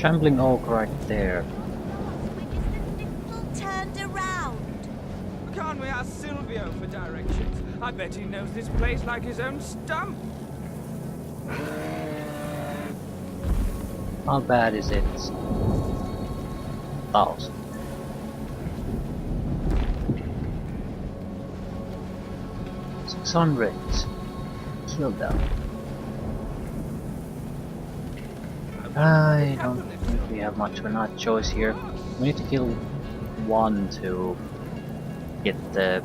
shambling oak right there. Turned around. Can't we ask Silvio for directions? I bet he knows this place like his own stump. How bad is it? 1,000. Kill them. I don't think we have much of a choice here. We need to kill one to get the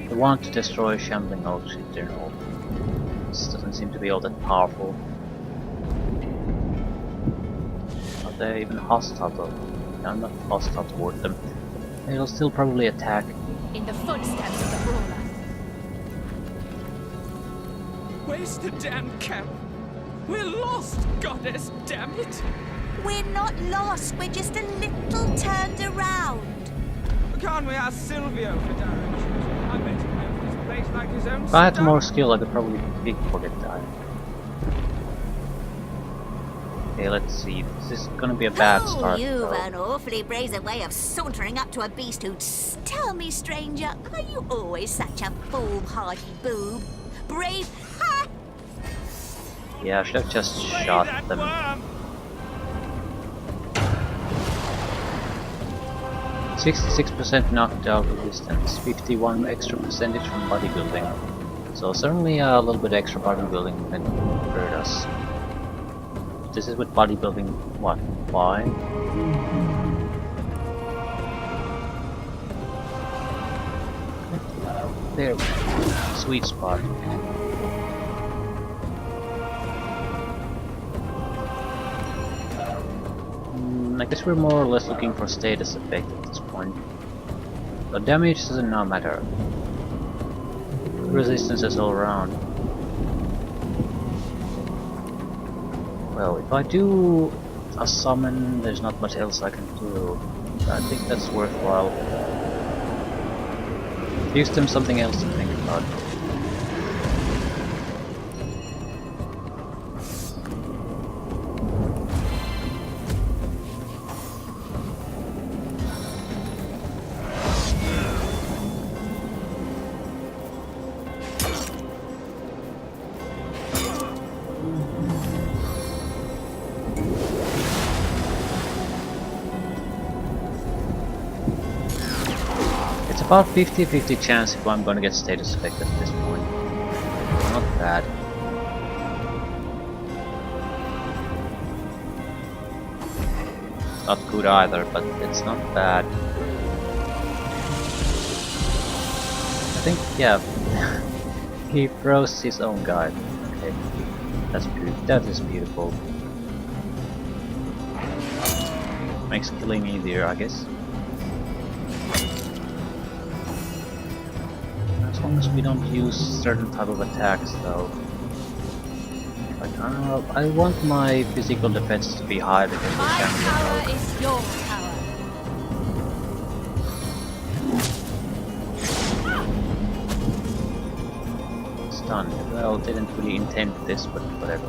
one to destroy Shambling Oak's Eternal. This doesn't seem to be all that powerful. Are they even hostile though? No, I'm not hostile toward them. They'll still probably attack. In the footsteps of the brawler. Where's the damn camp? We're lost, goddess, damn it! We're not lost, we're just a little turned around. Can't we ask Silvio for directions? I bet he knows this place like his own If I had stump. more skill, I could probably pickpocket that. Okay, let's see. This is gonna be a bad start. You've though. an awfully brazen way of sauntering up to a beast who'd tell me, stranger, are you always such a foolhardy boob? Brave, ha! Yeah, I should have just Slay shot that them. worm! 66% knockdown resistance, 51 extra percentage from bodybuilding. So certainly a little bit extra bodybuilding can hurt us. This is with bodybuilding, what, 5? There, sweet spot. I guess we're more or less looking for status effect at this point. The damage doesn't now matter. Resistance is all around. Well, if I do a summon, there's not much else I can do. I think that's worthwhile. Gives them something else to think about. About 50-50 chance if I'm gonna get status effect at this point. Not bad. Not good either, but it's not bad. I think, yeah, he throws his own guy. Okay, that's beautiful. That is beautiful. Makes killing easier, I guess. As long as we don't use certain type of attacks though. Like, I want my physical defense to be high because we My can't power reload. is your power. Stunned. Well, didn't really intend this, but whatever.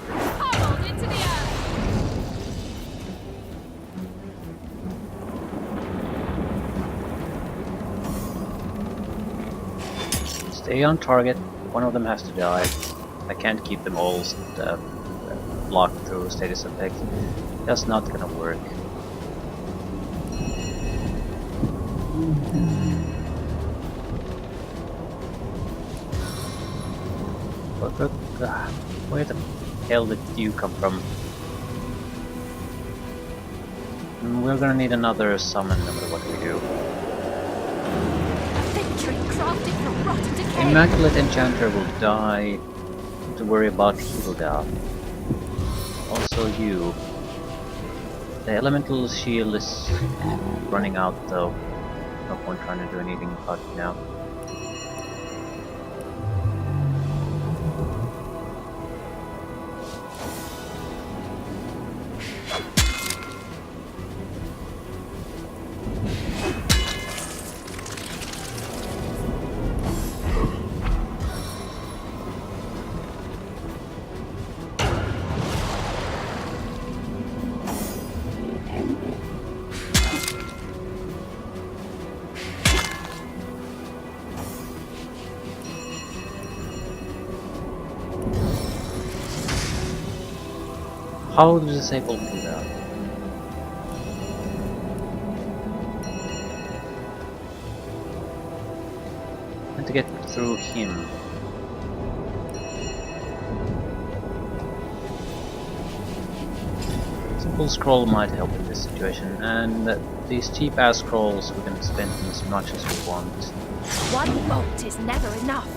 Pummeled into the earth. Stay on target. One of them has to die. I can't keep them all blocked through status effect. That's not gonna work. Where the hell did you come from? We're gonna need another summon no matter what we do. A victory crafted from rotten decay. Immaculate Enchanter will die. Don't worry about heal down. Also you. The elemental shield is running out though. No point trying to do anything about it now. How do disabled do that? And to get through him. Simple scroll might help in this situation, and these cheap ass scrolls we can spend as much as we want. One bolt is never enough.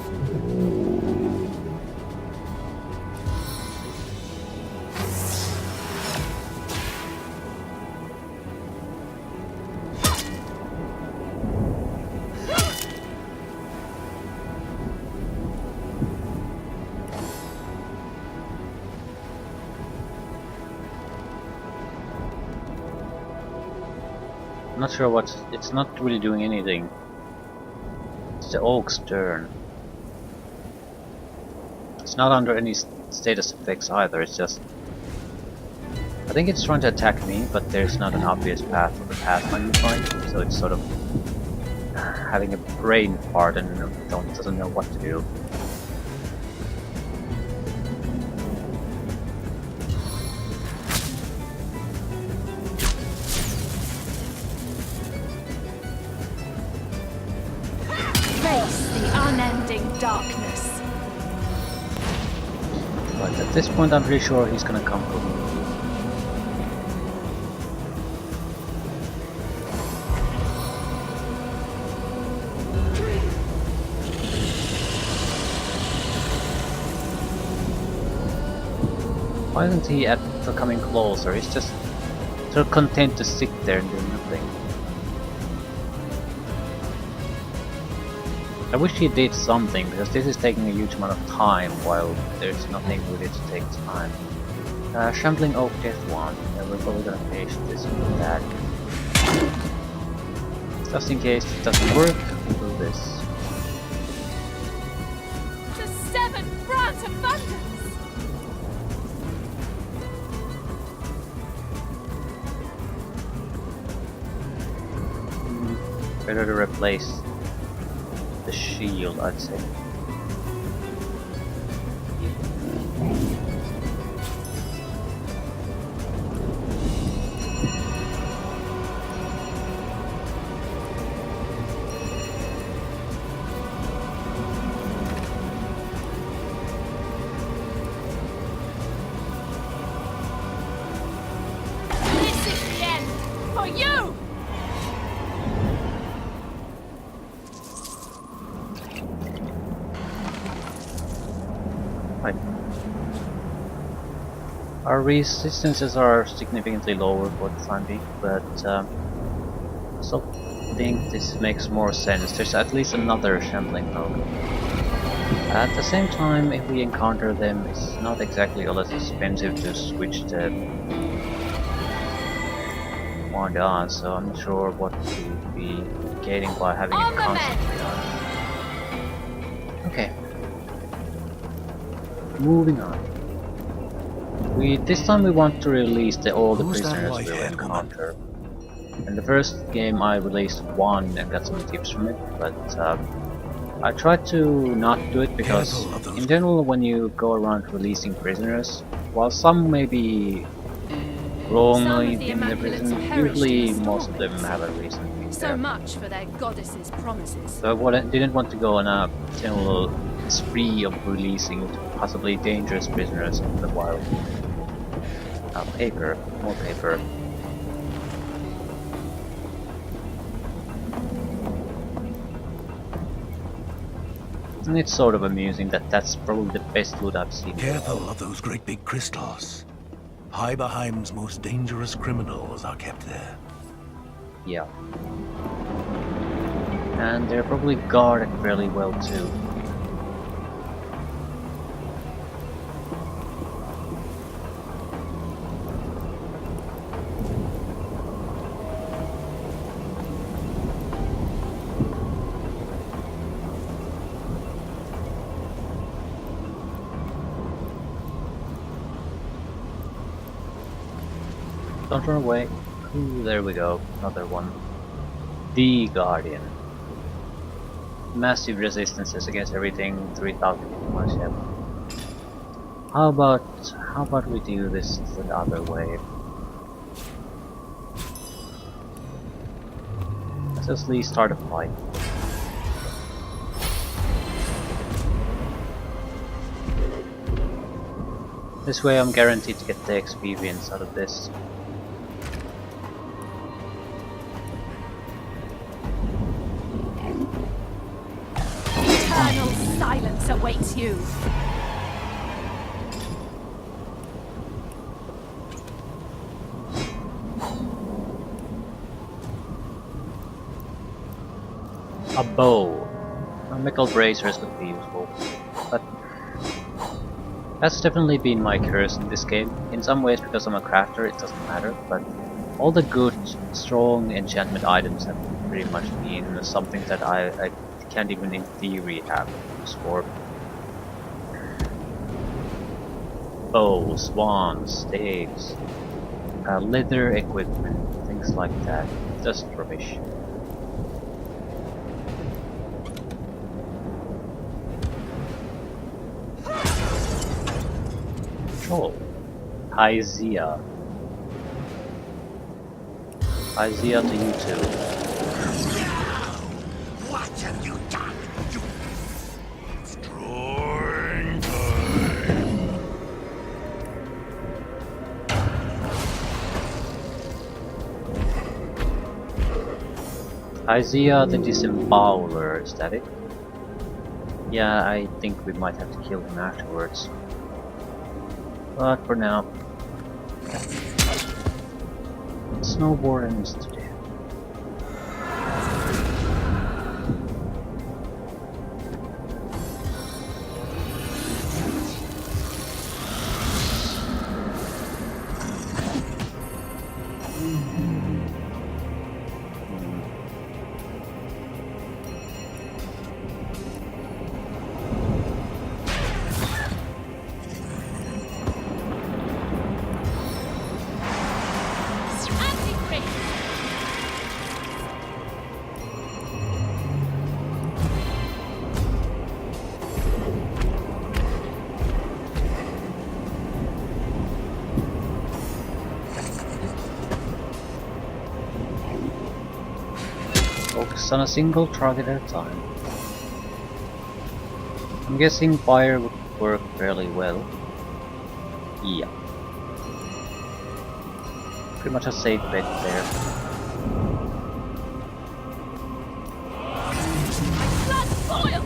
I'm not sure what. It's not really doing anything. It's the Oak's turn. It's not under any status effects either, it's just... I think it's trying to attack me, but there's not an obvious path for the pathfinder point, so it's sort of having a brain fart and doesn't know what to do. Face the unending darkness. But at this point I'm pretty sure he's gonna come for me. Why isn't he coming closer? He's just sort of content to sit there and do nothing. I wish he did something, because this is taking a huge amount of time while there's nothing really to take time. Shambling Oak Death Wand. We're probably gonna finish this with that. Just in case it doesn't work, we'll do this. The seventh grant abundance. Better to replace the shield, I'd say. This is the end for you. Right. Our resistances are significantly lower for the time being, but I still think this makes more sense. There's at least another shambling oak. At the same time, if we encounter them, it's not exactly all that expensive to switch the wand on, so I'm not sure what we'll be gaining by having On it the constantly on. Okay. Moving on. This time we want to release all the Who's that prisoners we'll white-haired encounter. In the first game I released one and got some tips from it, but I tried to not do it because Careful of those- in general when you go around releasing prisoners, while some may be wrongly Some of the in the Immaculates prison, perished usually in the most of them storm. have a reason to be So there. much for their goddess's promises. So I didn't want to go on a general spree of releasing possibly dangerous prisoners in the wild. Paper, more paper. And it's sort of amusing that that's probably the best loot I've seen. Careful of those great big crystals. Heiberheim's most dangerous criminals are kept there. Yeah. And they're probably guarded fairly well too. Don't run away. Ooh, there we go. Another one. The Guardian. Massive resistances against everything, 3000 much health. How about we do this the other way? Let's just at least start a fight. This way I'm guaranteed to get the experience out of this. Eternal silence awaits you. A bow. Chemical bracers would be useful, but that's definitely been my curse in this game. In some ways, because I'm a crafter, it doesn't matter, but all the good, strong enchantment items have pretty much been something that I can't even in theory have use for. Bows, wands, staves, leather equipment, things like that. Just rubbish. Oh, Isaiah. Isaiah to you too. What have you done, you destroying time? Isaiah the Disemboweler, is that it? Yeah, I think we might have to kill him afterwards. But for now, snowboarding is to do. Focus on a single target at a time. I'm guessing fire would work fairly well. Yeah. Pretty much a safe bet there. Blood boils!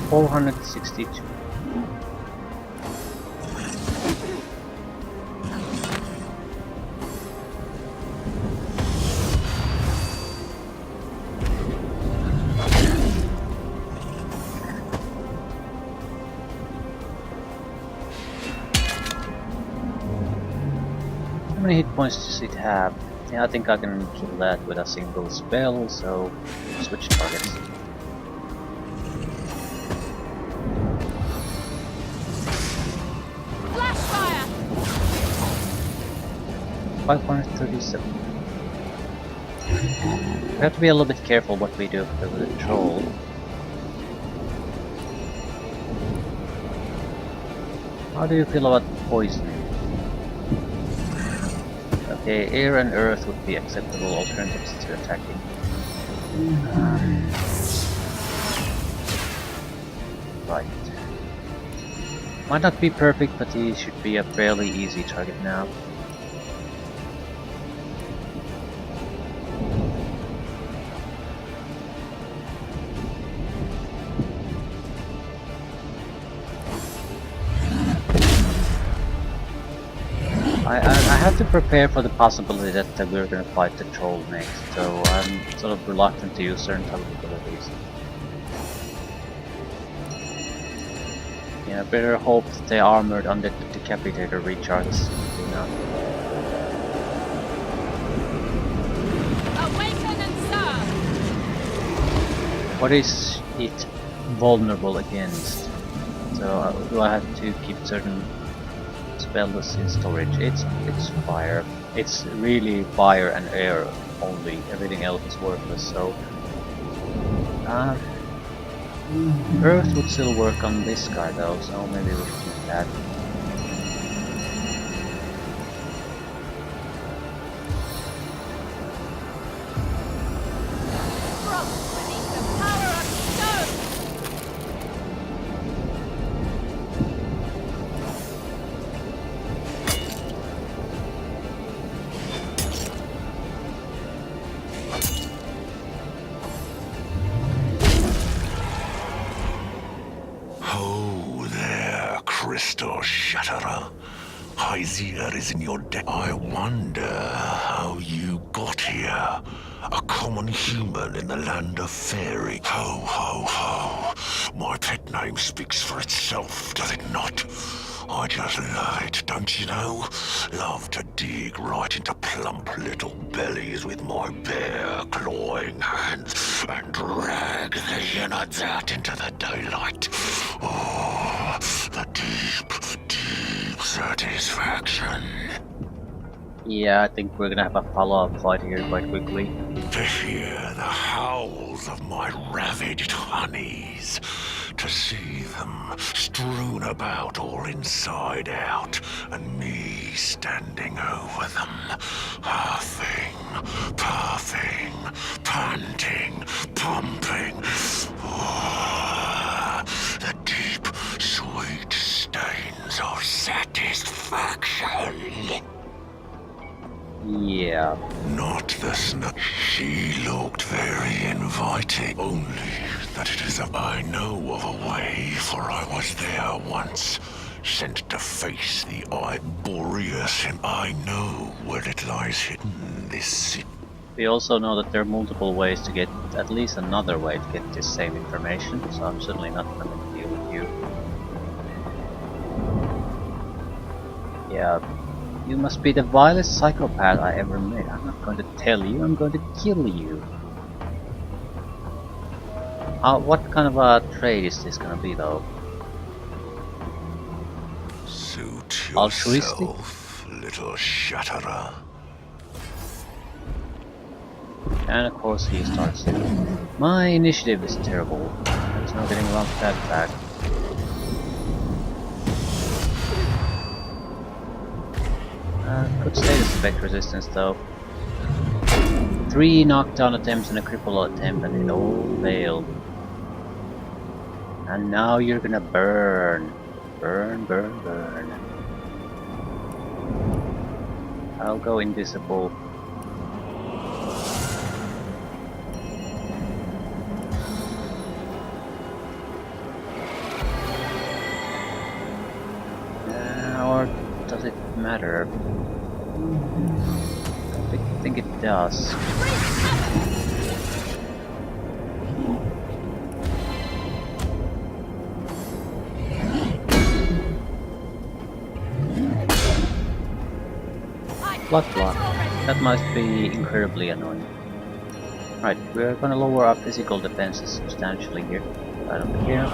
462. How many hit points does it have? Yeah, I think I can kill that with a single spell, so switch targets. Flash fire! 537. We have to be a little bit careful what we do with the troll. How do you feel about poisoning? Okay, air and earth would be acceptable alternatives to attacking. Right. Might not be perfect, but he should be a fairly easy target now. I have to prepare for the possibility that we're gonna fight the troll next, so I'm sort of reluctant to use certain type of abilities. Yeah, better hope that the armored undead decapitator recharges enough. Awaken and serve! What is it vulnerable against? So do I have to keep certain spells in storage? It's fire. It's really fire and air only. Everything else is worthless. So Earth would still work on this guy though. So maybe we should use that. Frost beneath the power of stone! Oh, there, Crystal Shatterer. Hyzir is in your debt. I wonder how you got here. A common human in the land of fairy. Ho, ho, ho. My pet name speaks for itself, does it not? I just lied, don't you know? Love to dig right into plump little bellies with my bare clawing hands and drag the inner dirt into the daylight. Oh, the deep, deep satisfaction. Yeah, I think we're gonna have a follow-up fight here quite quickly. To hear the howls of my ravaged honeys. To see them strewn about all inside out, and me standing over them, huffing, puffing, panting, pumping. Oh, the deep, sweet stains of satisfaction. Yeah. Not the snow. She looked very inviting. Only that it is I know of a way, for I was there once. Sent to face the eye Boreas, and I know where it lies hidden, this city. We also know that there are multiple ways to get, at least another way to get this same information, so I'm certainly not going to deal with you. Yeah. You must be the vilest psychopath I ever met. I'm not going to tell you, I'm going to kill you. What kind of a trade is this going to be though? Suit Altruistic? yourself, little shatterer. And of course he starts. My initiative is terrible. There's no getting around to that fact. Good status effect resistance though. 3 knockdown attempts and a cripple attempt, and it all failed. And now you're gonna burn. Burn, burn, burn. I'll go invisible. Or does it matter? I think it does. Blood block. That must be incredibly annoying. Right, we're gonna lower our physical defenses substantially here. Right over here.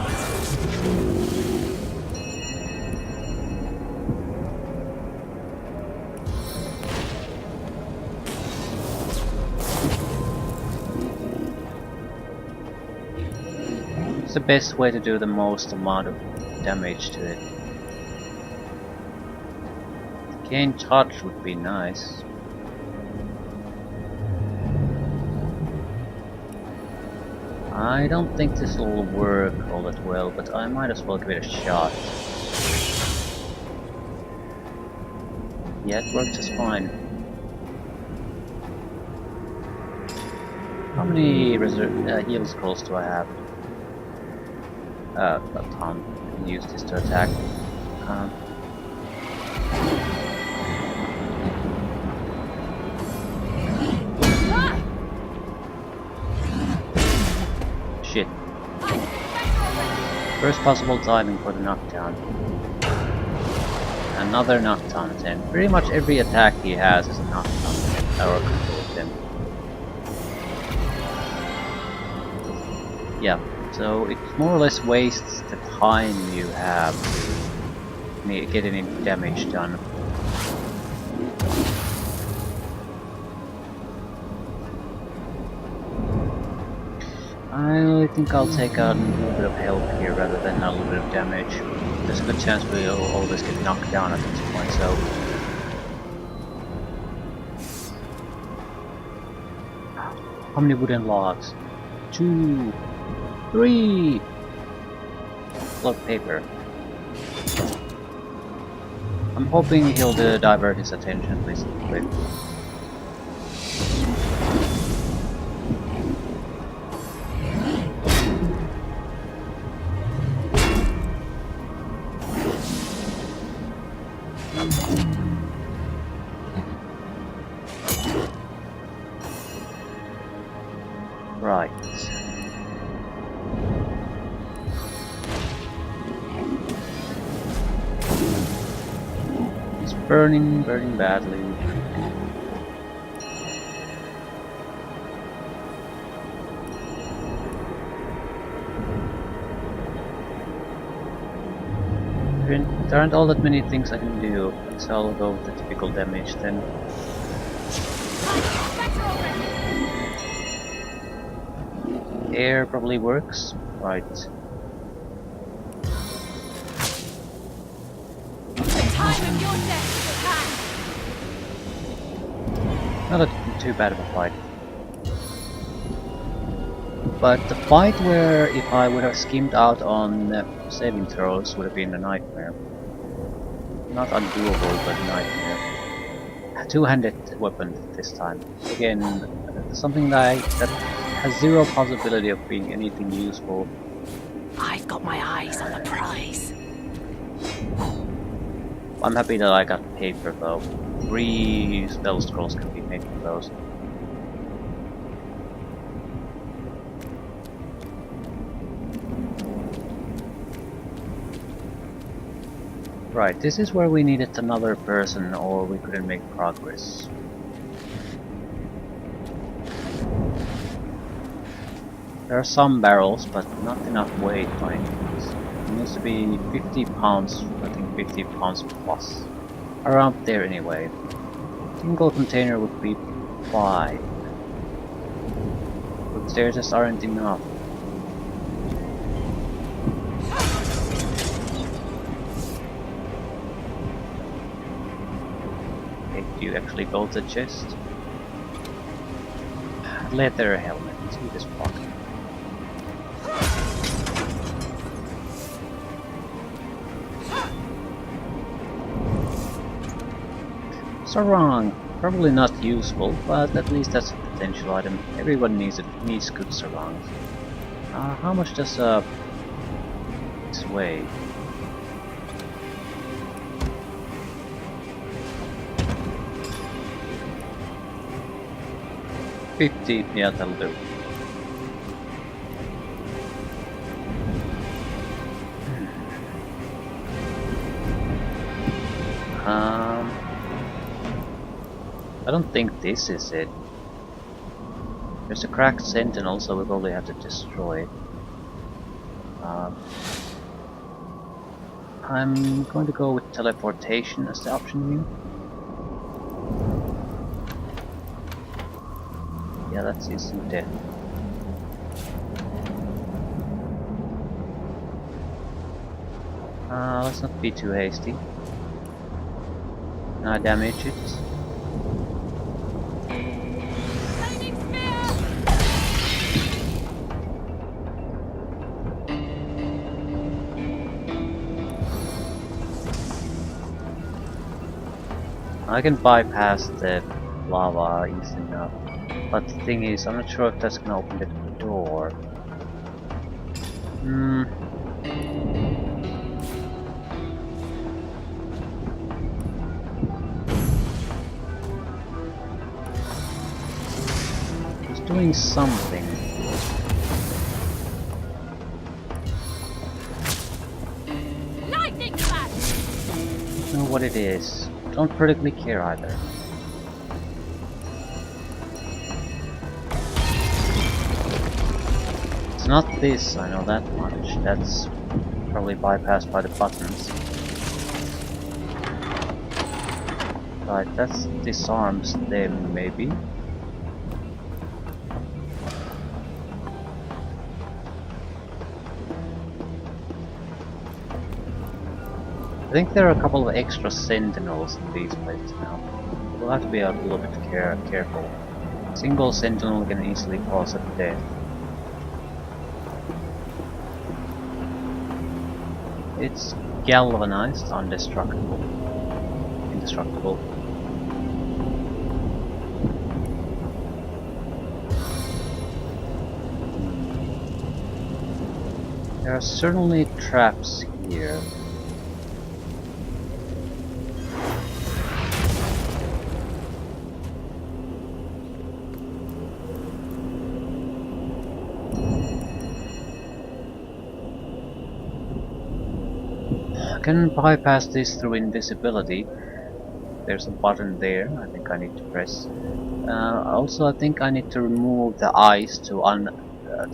It's the best way to do the most amount of damage to it. Gain touch would be nice. I don't think this will work all that well, but I might as well give it a shot. Yeah, it works just fine. How many heal scrolls do I have? A ton. I can use this to attack. Shit. First possible timing for the knockdown. Another knockdown attempt. Pretty much every attack he has is a knockdown attempt, or a control attempt. Yeah, so it more or less wastes the time you have to get any damage done. I think I'll take a little bit of help here rather than a little bit of damage. There's a good chance we'll always get knocked down at this point, so... How many wooden logs? 2, 3! Log paper. I'm hoping he'll divert his attention at least a bit. Right. It's burning badly. There aren't all that many things I can do, so I'll go with the typical damage then. Air probably works. Right. The time of your death is at hand. Not too bad of a fight. But the fight where if I would have skimmed out on saving throws would have been a nightmare. Not undoable, but a nightmare. A two-handed weapon this time. Again, something that has zero possibility of being anything useful. I've got my eyes on the prize. I'm happy that I got paper though. 3 spell scrolls can be made from those. Right, this is where we needed another person or we couldn't make progress. There are some barrels, but not enough weight by any means. It needs to be 50 pounds, I think 50 pounds plus. Around there anyway. Single container would be 5. But there just aren't enough. Okay, do you actually go to the chest? Leather helmet, see this pocket. Sarong, probably not useful, but at least that's a potential item. Everyone needs good sarongs. How much does this weigh? $50, yeah, that'll do. I don't think this is it. There's a cracked sentinel, so we probably have to destroy it. I'm going to go with teleportation as the option here. Yeah, that's instant death. Let's not be too hasty. Now damage it. Flaming spear! I can bypass the lava easy enough. But the thing is, I'm not sure if that's gonna open the door. It's doing something. Lightning flash! Don't know what it is. Don't particularly care either. It's not this, I know that much. That's probably bypassed by the buttons. Right, that disarms them, maybe. I think there are a couple of extra sentinels in these places now. We'll have to be a little bit careful. Single sentinel can easily cause a death. It's galvanized, indestructible. There are certainly traps here. I can bypass this through invisibility. There's a button there I think I need to press. Also I think I need to remove the ice to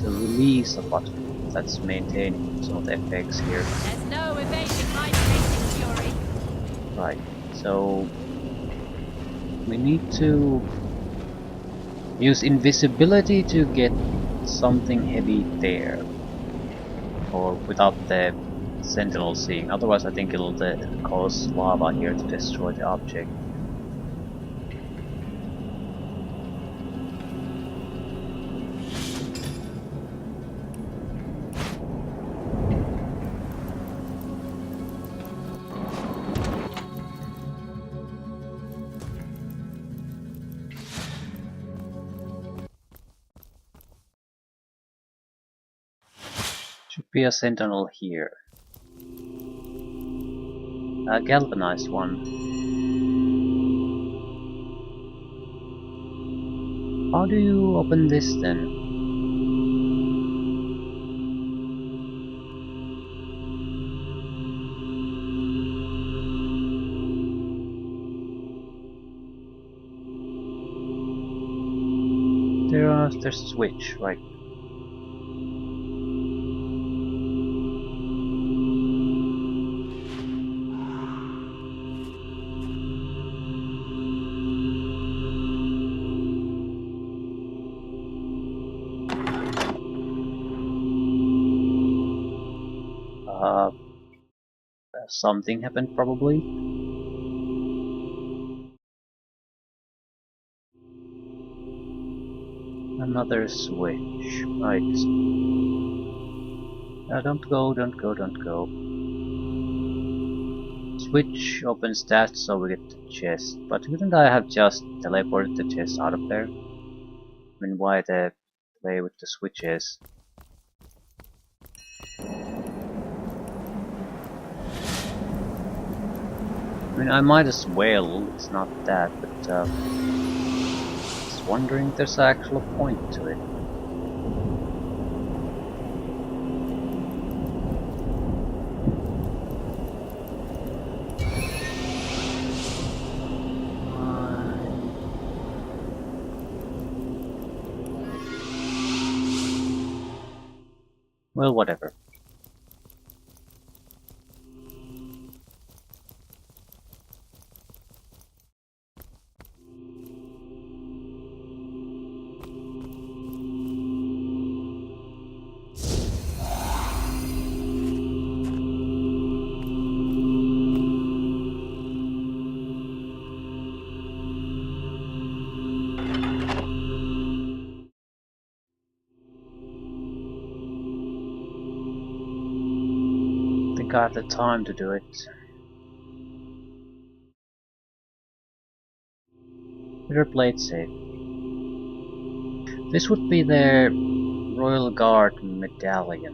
release a button that's maintaining some of the effects here. There's no evading my blazing fury. Right, so we need to use invisibility to get something heavy there, or without the sentinel seeing. Otherwise I think it'll cause lava here to destroy the object. Should be a sentinel here. A galvanized one. How do you open this then? There's a switch, right? Uh, something happened probably. Another switch, right. Don't go, don't go, don't go. Switch opens that so we get the chest, but couldn't I have just teleported the chest out of there? I mean, why the play with the switches? I mean, I might as well, it's not that, but just wondering if there's an actual point to it. Well, whatever. I think I have the time to do it. Better play it safe. This would be the Royal Guard medallion.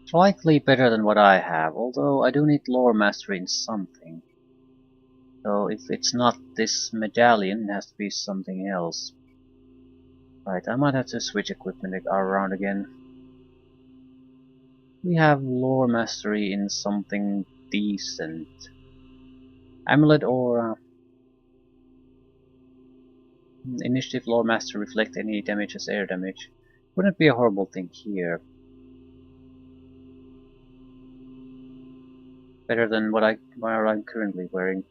It's likely better than what I have, although I do need lore mastery in something. So if it's not this medallion, it has to be something else. Right, I might have to switch equipment around again. We have lore mastery in something decent. Amulet or initiative lore master reflect any damage as air damage. Wouldn't be a horrible thing here. Better than what I'm currently wearing.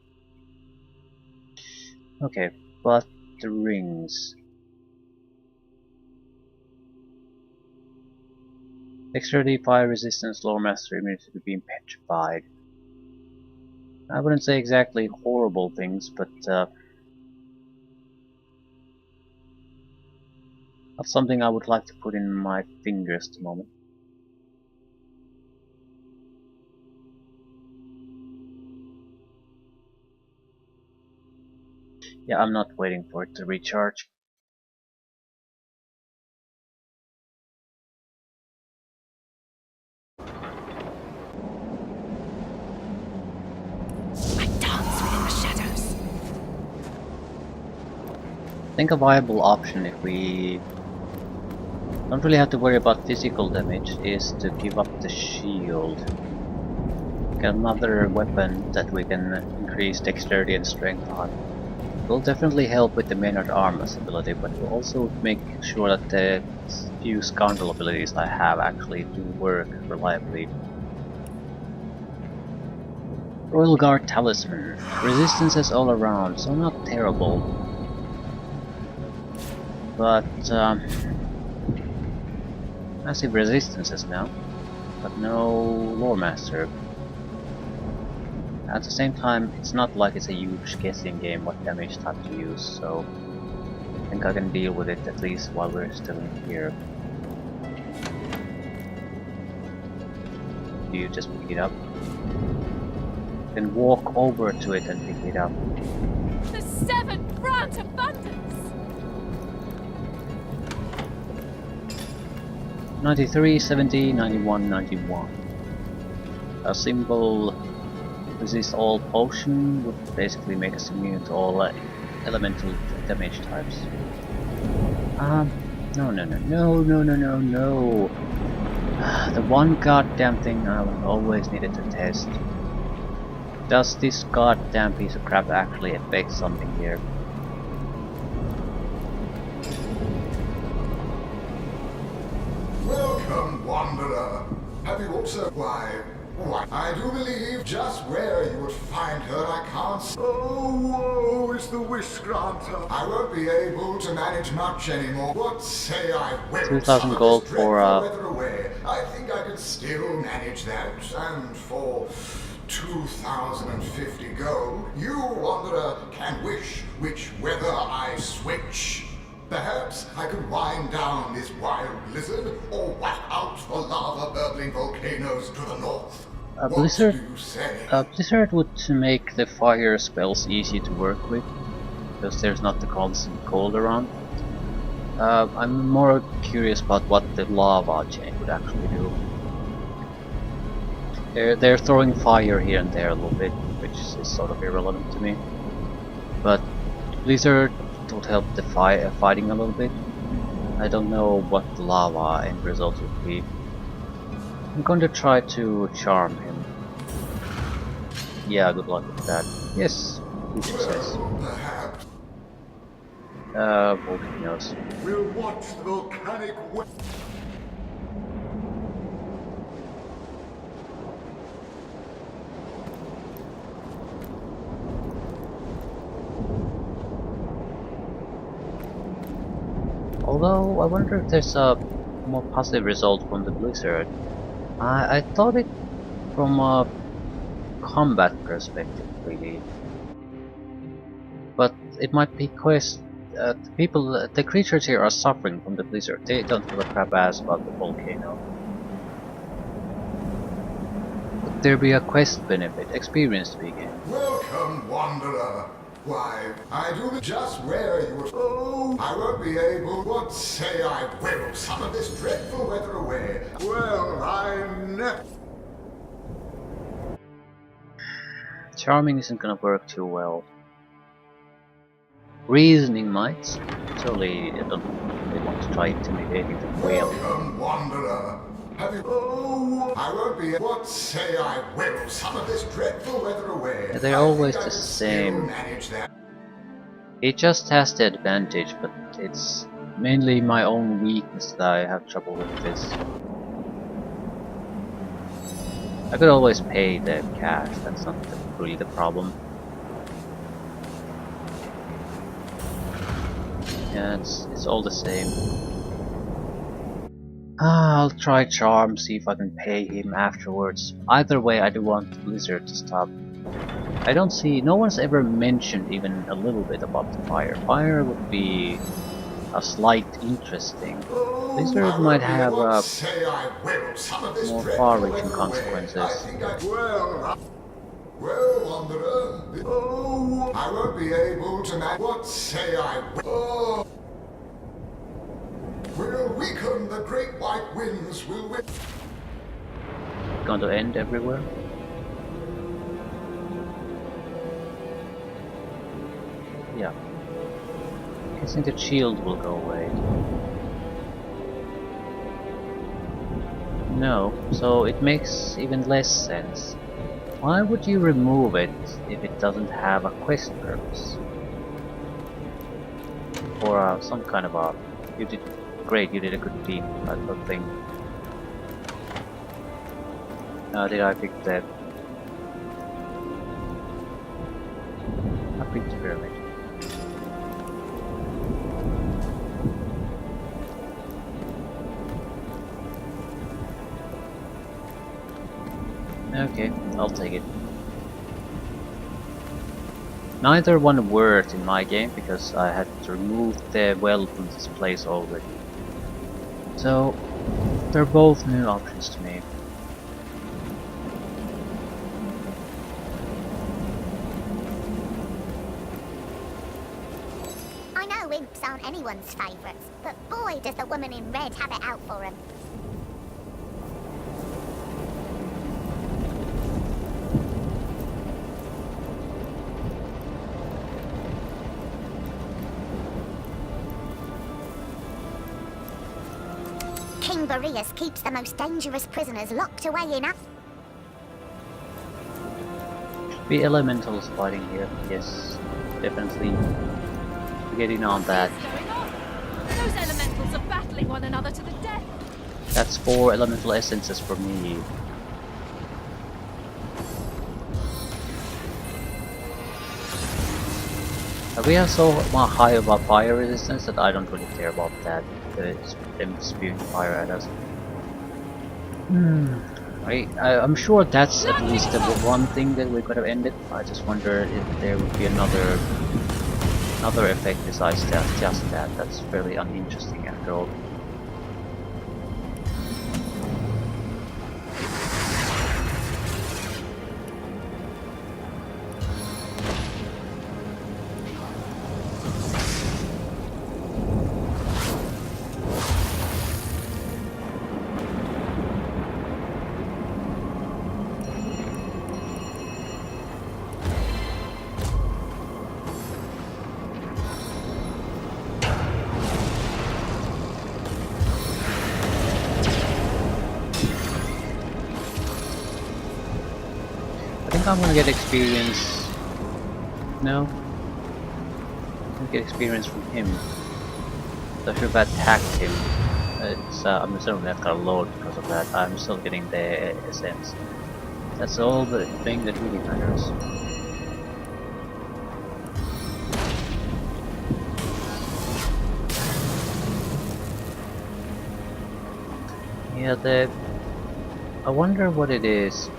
Okay, but the rings. Dexterity, fire resistance, lore mastery, immunity to being petrified. I wouldn't say exactly horrible things, but not something I would like to put in my fingers at the moment. Yeah, I'm not waiting for it to recharge. I dance within the shadows. I think a viable option, if we don't really have to worry about physical damage, is to give up the shield. Get another weapon that we can increase dexterity and strength on. It will definitely help with the Maynard Armor's ability, but will also make sure that the few scoundrel abilities I have actually do work reliably. Royal Guard Talisman. Resistances all around, so not terrible. But massive resistances now, but no lore master. At the same time, it's not like it's a huge guessing game what damage type to use, so I think I can deal with it at least while we're still in here. Do you just pick it up? Then walk over to it and pick it up. The seventh grant abundance! 93, 70, 91, 91. A simple resist all potion would basically make us immune to all elemental damage types. No. The one goddamn thing I always needed to test. Does this goddamn piece of crap actually affect something here? Welcome, Wanderer. Have you also... Why, I do believe just where you would find her, I can't... Oh, woe is the wish granter. I won't be able to manage much anymore. What say I will? 2,000 gold for weather away. I think I could still manage that. And for 2,050 gold, you, Wanderer, can wish which weather I switch. Perhaps I could wind down this wild blizzard, or whack out the lava-burbling volcanoes to the north. Blizzard? What do you say? Blizzard would make the fire spells easy to work with, because there's not the constant cold around. I'm more curious about what the lava chain would actually do. They're throwing fire here and there a little bit, which is sort of irrelevant to me. But Blizzard would help the fighting a little bit. I don't know what the lava end result would be. I'm going to try to charm him. Yeah, good luck with that. Yes, good success. Perhaps Volcanoes. we'll watch the volcanic Although, I wonder if there's a more positive result from the blizzard. I thought it from a combat perspective, really. But it might be the creatures here are suffering from the blizzard. They don't give a crap ass about the volcano. Could there be a quest benefit, experience to be gained? Welcome, Wanderer. Why, I do just where you were. Oh, I won't be able. What say I will? Some of this dreadful weather away. Well, I never. Charming isn't gonna work too well. Reasoning might. Surely I don't really want to try intimidating the whale. Welcome, Wanderer. Have you? Oh, I won't be. What say I will? Some of this dreadful weather away. Yeah, they're I always think I the can same. still manage that. It just has the advantage, but it's mainly my own weakness that I have trouble with this. I could always pay the cash, that's not really the problem. Yeah, it's all the same. I'll try charm, see if I can pay him afterwards. Either way, I do want the blizzard to stop. I don't see, no one's ever mentioned even a little bit about the fire. Fire would be a slight interesting. Blizzard I might won't be have able to say I will. Some of this more dreadful far-reaching weather away. I consequences. think well, Wanderer. Oh, I won't be able to what say I will. Oh, we'll weaken the great white winds. Will whip. Going to end everywhere. Yeah. Guessing the shield will go away. No, so it makes even less sense. Why would you remove it if it doesn't have a quest purpose? Or some kind of a... You did great, you did a good deed, type of thing. Did I pick that? I picked the pyramid. Okay, I'll take it. Neither one worked in my game because I had to remove the well from this place already. So, they're both new options to me. I know imps aren't anyone's favourites, but boy does the woman in red have it out for him. King Boreas keeps the most dangerous prisoners locked away in Be elementals fighting here, yes, definitely. Getting on that. What's going on? Those elementals are battling one another to the death. That's 4 elemental essences for me. We are so high about fire resistance that I don't really care about that. It's them spewing fire at us. I'm sure that's at least the one thing that we could have ended. I just wonder if there would be another effect besides that. Just that. That's fairly uninteresting after all. I think I'm gonna get experience. No? I'm gonna get experience from him. So I should have attacked him. I'm certainly not gonna load because of that. I'm still getting the essence. That's all the thing that really matters. Yeah, I wonder what it is.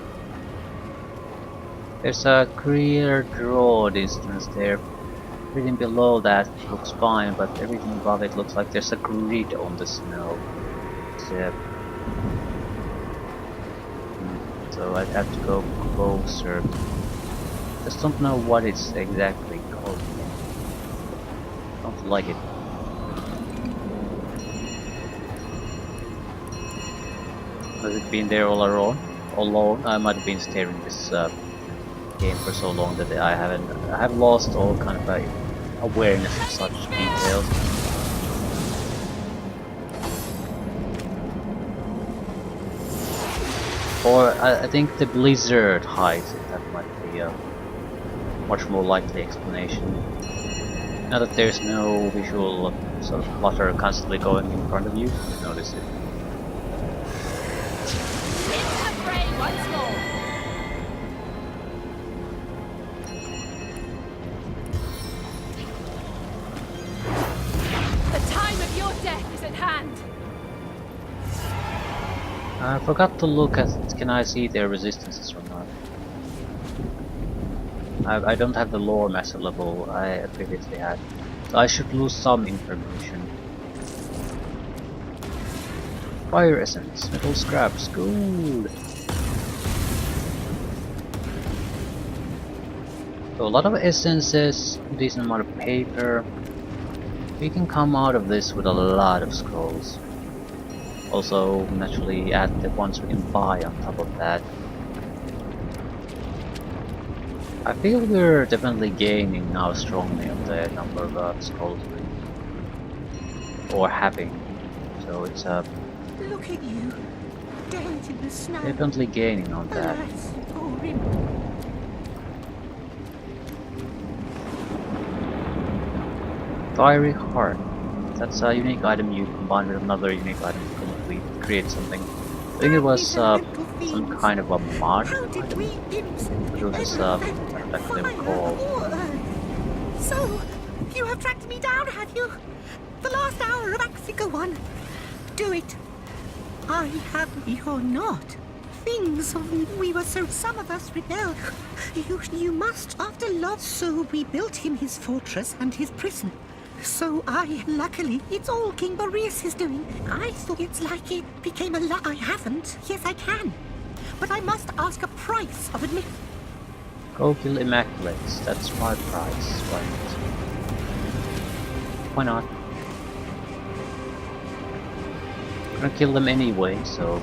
There's a clear draw distance there. Everything below that looks fine, but everything above it looks like there's a grid on the snow. So I'd have to go closer. Just don't know what it's exactly called. Don't like it. Has it been there all alone? I might have been staring this game for so long that I have lost all kind of awareness of such details. Or I think the blizzard hides it. That might be a much more likely explanation. Now that there's no visual sort of flutter constantly going in front of you, you notice it. Into the fray once more. I forgot to look at, can I see their resistances or not? I don't have the lore master level I previously had, so I should lose some information. Fire essence, metal scraps, good! So a lot of essences, decent amount of paper. We can come out of this with a lot of scrolls. Also, naturally, add the ones we can buy on top of that. I feel we're definitely gaining now strongly on the number of scrolls or having. So it's Look at you, dead in the snow. definitely gaining on that. Alas, poor him. Fiery heart. That's a unique item you combine with another unique item to create something. I think it was some kind of a mod How did item. we imps It was just ever I don't find recall. water? So, you have tracked me down, have you? The last hour of Axica 1. Do it. I have or not. Things we were so some of us rebelled. You must after love. So we built him his fortress and his prison. So luckily, it's all King Boreas' doing. I thought it's like it became a I haven't. Yes, I can. But I must ask a price of admit. Go kill Immaculates. That's my price. Why not? I'm gonna kill them anyway, so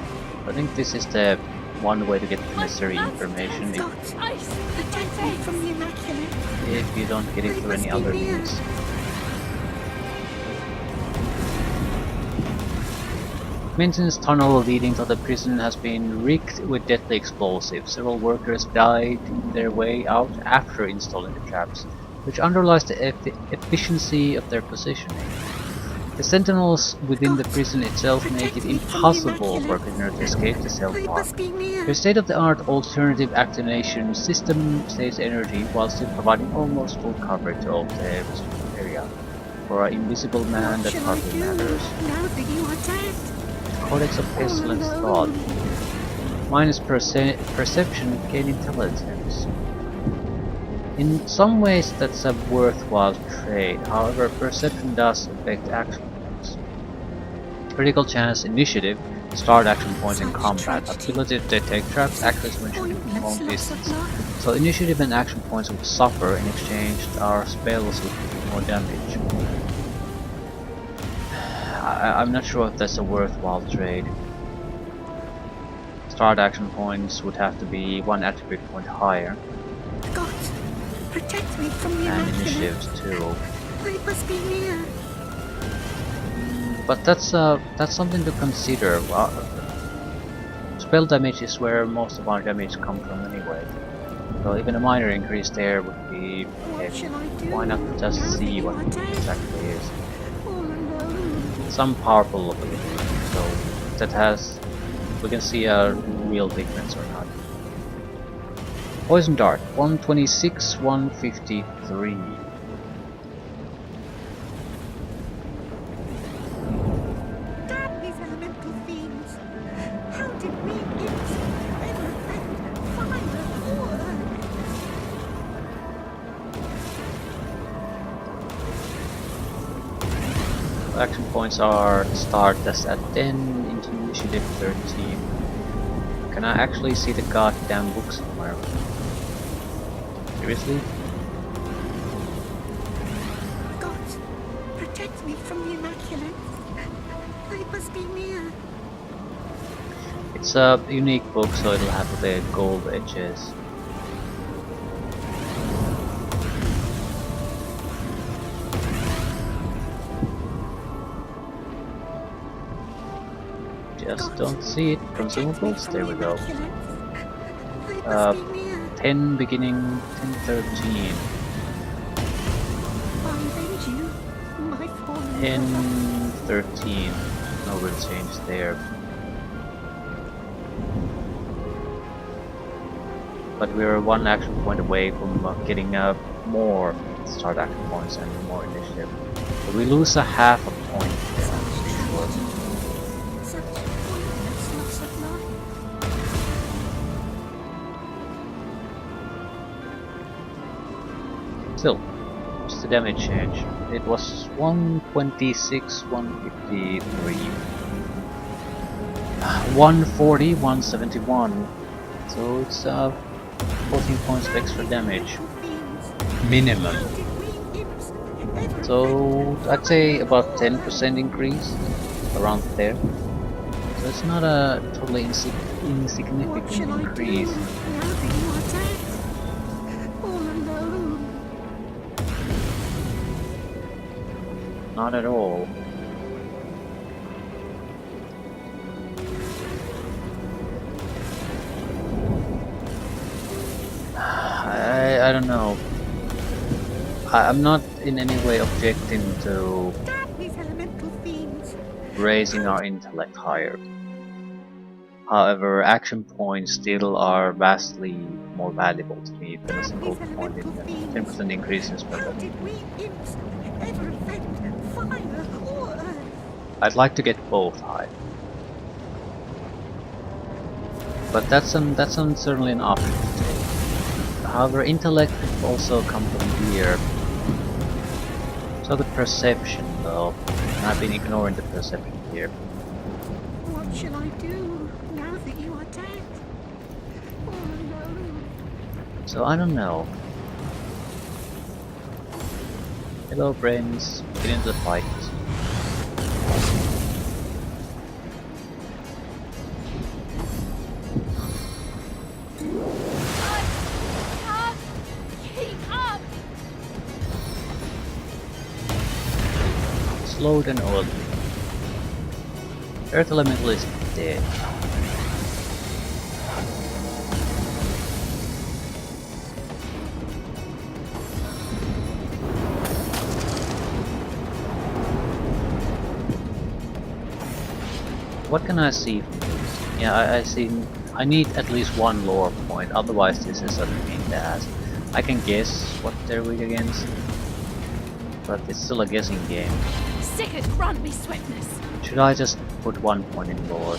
I think this is the one way to get the necessary information Ice, protect me from the Immaculate. if you don't get it through any other means. Maintenance tunnel leading to the prison has been rigged with deadly explosives. Several workers died in their way out after installing the traps, which underlies the efficiency of their positioning. The sentinels within the prison itself make it impossible for a prisoner to escape the cell block. The state-of-the-art alternative activation system saves energy while still providing almost full coverage of the restricted area. For an invisible man, that hardly matters. Now that you are dead. Codex of Pestilence Thought. Minus perception, gain intelligence. In some ways that's a worthwhile trade, however perception does affect action points. Critical chance, initiative, start action points in combat, ability to detect traps, access when shooting from long distance. So initiative and action points will suffer, in exchange our spells will do more damage. I'm not sure if that's a worthwhile trade. Start action points would have to be one attribute point higher. God, protect me from the And Immaculate. initiatives too. I must be near. But that's something to consider. Spell damage is where most of our damage comes from anyway. So even a minor increase there would be What okay. shall I do? Why not just now that see you what are it dead? exactly is? All alone. Some powerful ability, so that has, we can see a real difference or not. Poison Dart, 126, 153. Damn these elemental fiends. How did we imps ever find water? Action points are start as at 10 into initiative 13. Can I actually see the goddamn book somewhere? Seriously? God, protect me from the Immaculate. I must be near. It's a unique book, so it'll have the gold edges. Just don't see it. Consumables, there we go. 10 beginning, 1013. 1013. No real change there. But we're one action point away from getting more start action points and more initiative. So we lose a half a point there, I'm sure. Such pointless loss of life. Still, what's the damage change? It was 126, 153, 140, 171. So it's 14 points of extra damage. Minimum. So I'd say about 10% increase, around there. So it's not a totally insignificant increase. Now that you are dead, all alone. Not at all. I don't know. I'm not in any way objecting to Damn these elemental fiends. raising our intellect higher. However, action points still are vastly more valuable to me than a single point in 10% increase in spell How level. did we imps ever invent fire or earth? I'd like to get both high. But that's certainly an option to take. However, intellect could also come from here. So the perception though, and I've been ignoring the perception here. What shall I do now that you are dead? All alone. So I don't know. Hello brains, get into the fight. Keep up! Slowed and oiled. Earth Elemental is dead. What can I see from this? Yeah, I see. I need at least one lore point, otherwise this is a pain in the ass. I can guess what they're weak against, but it's still a guessing game. Sickard, grant me swiftness. Should I just put 1 point in lore?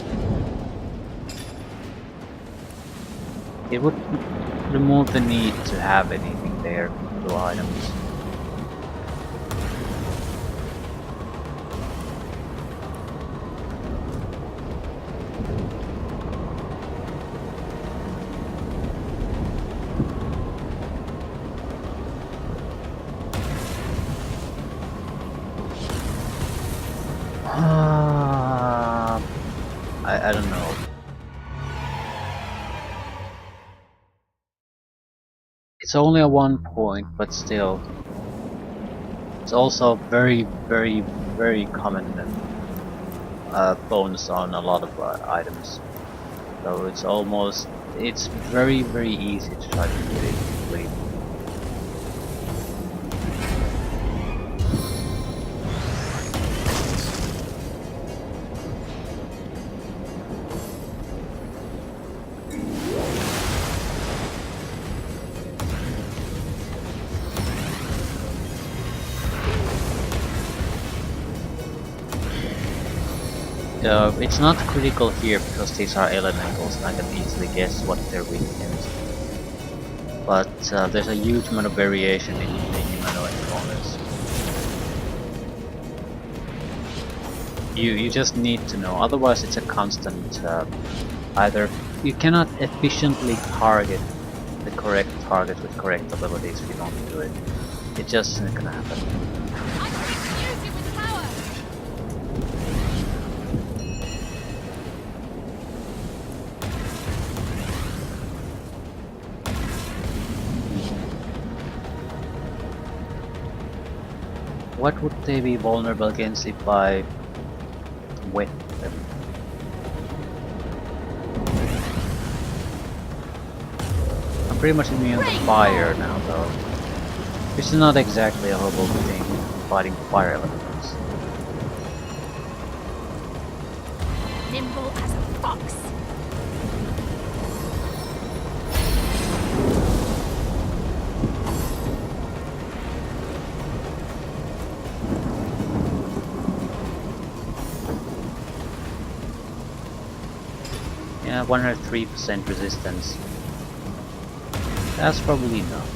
It would remove the need to have anything there, no items. I don't know. It's only a 1 point, but still. It's also very, very, very common bonus on a lot of items. So it's very, very easy to try to get it complete. It's not critical here because these are elementals and I can easily guess what they're weak against. But there's a huge amount of variation in the humanoid bonus. You just need to know, otherwise it's a constant either you cannot efficiently target the correct target with correct abilities if you don't do it. It just isn't gonna happen. I confuse you with power! What would they be vulnerable against if I wet them? I'm pretty much immune to fire now though. Which is not exactly a horrible thing fighting fire elements. Nimble as a fox! Yeah, 103% resistance. That's probably enough.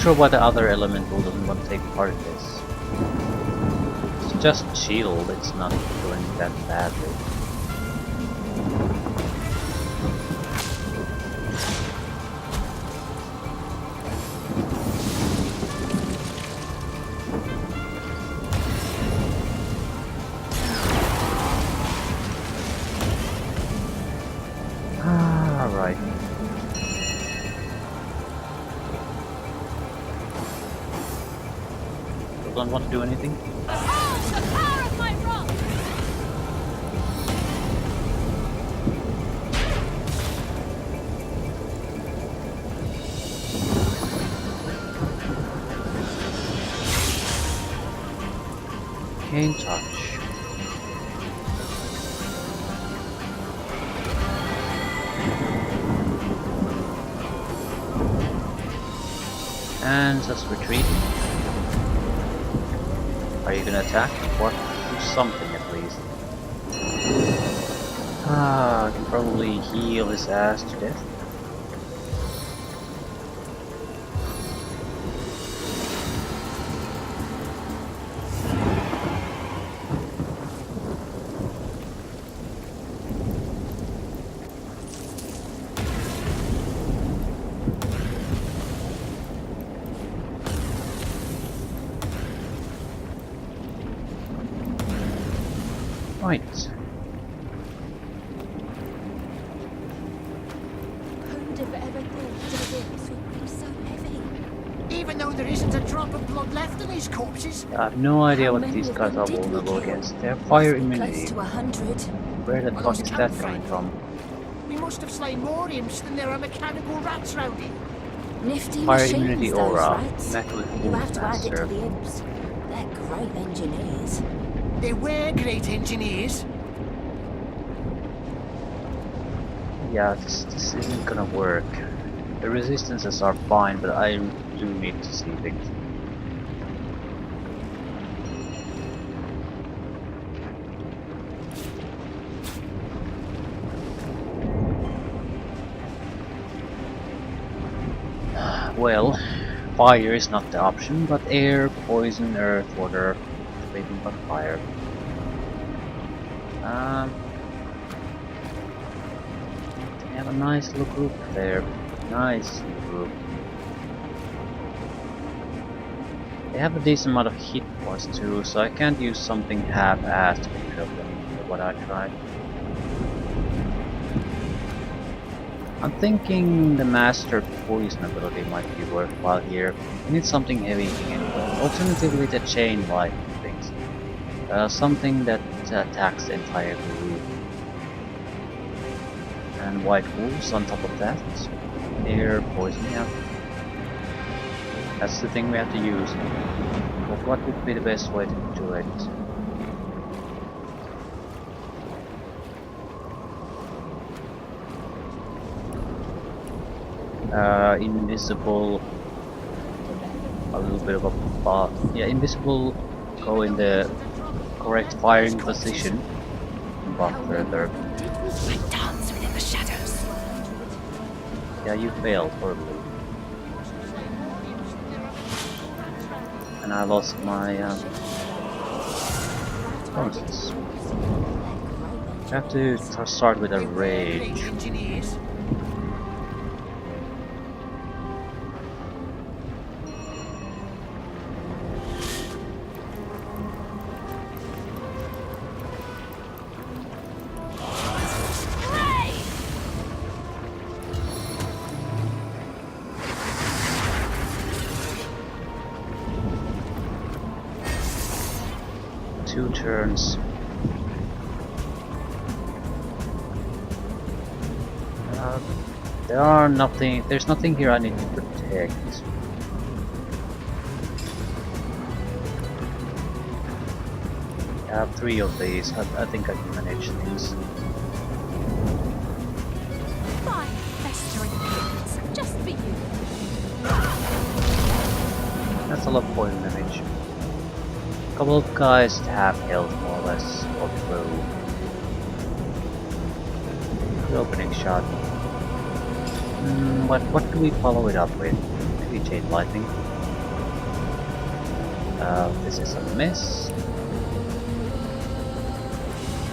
sure why the other elemental doesn't want to take part in this. It's just shield, it's not doing that badly. Alright. Don't want to do anything? Oh, the power of my rock! Can't touch. And just retreat. Are you gonna attack? What? Do something at least. I can probably heal his ass to death. Right. Who'd have ever thought the lips would be so heavy? Even though there isn't a drop of blood left in these corpses. I have no idea How what many these of guys them are did we vulnerable kill? against. They have fire Must be immunity. Close to 100. Where the I fuck lost is count, that coming Frank. from? We must have slain more imps than there are mechanical rats round here. Nifty Fire machines, immunity those aura. rats. Met with You have to add it to Master. the imps. They're great engineers. They were great engineers. Yeah, this isn't gonna work. The resistances are fine, but I do need to see things. Well, fire is not the option, but air, poison, earth, water, everything but fire. They have a nice little group there. Nice little group. They have a decent amount of hit points too, so I can't use something half-assed to get rid of them, what I tried. I'm thinking the Master Poison ability might be worthwhile here. I need something heavy anyway. Alternatively, the Chain Lightning things. Something that attacks the entire group. And White Wolves on top of that. Air Poison, yeah. That's the thing we have to use. But what would be the best way to do it? Invisible, a little bit of a yeah, invisible, go in the correct firing position, but further. I dance within the shadows. Yeah, you failed horribly. And I lost my bonuses. I have to start with a They were rage. great engineers. Two turns. There's nothing here I need to protect. I have 3 of these. I think I can manage these. Fine, festering things. Just for you. That's a lot of poison damage. A couple of guys at half health, more or less, or below. Good opening shot. What do we follow it up with? Maybe Chain Lightning. This is a mess.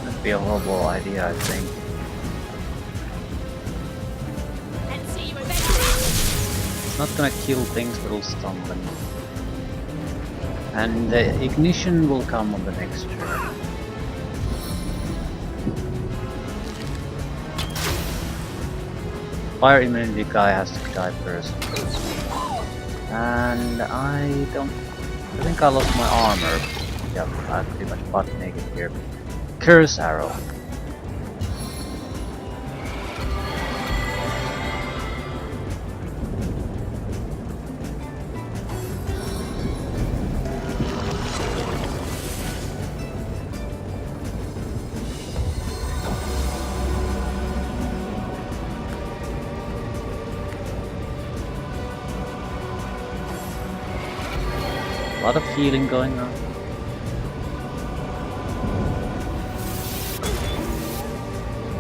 That'd be a horrible idea, I think. Let's see you eventually. It's not gonna kill things, but it'll stun them. And the ignition will come on the next turn. Fire immunity guy has to die first. And I think I lost my armor. Yeah, I'm pretty much butt naked here. Curse arrow. A lot of healing going on.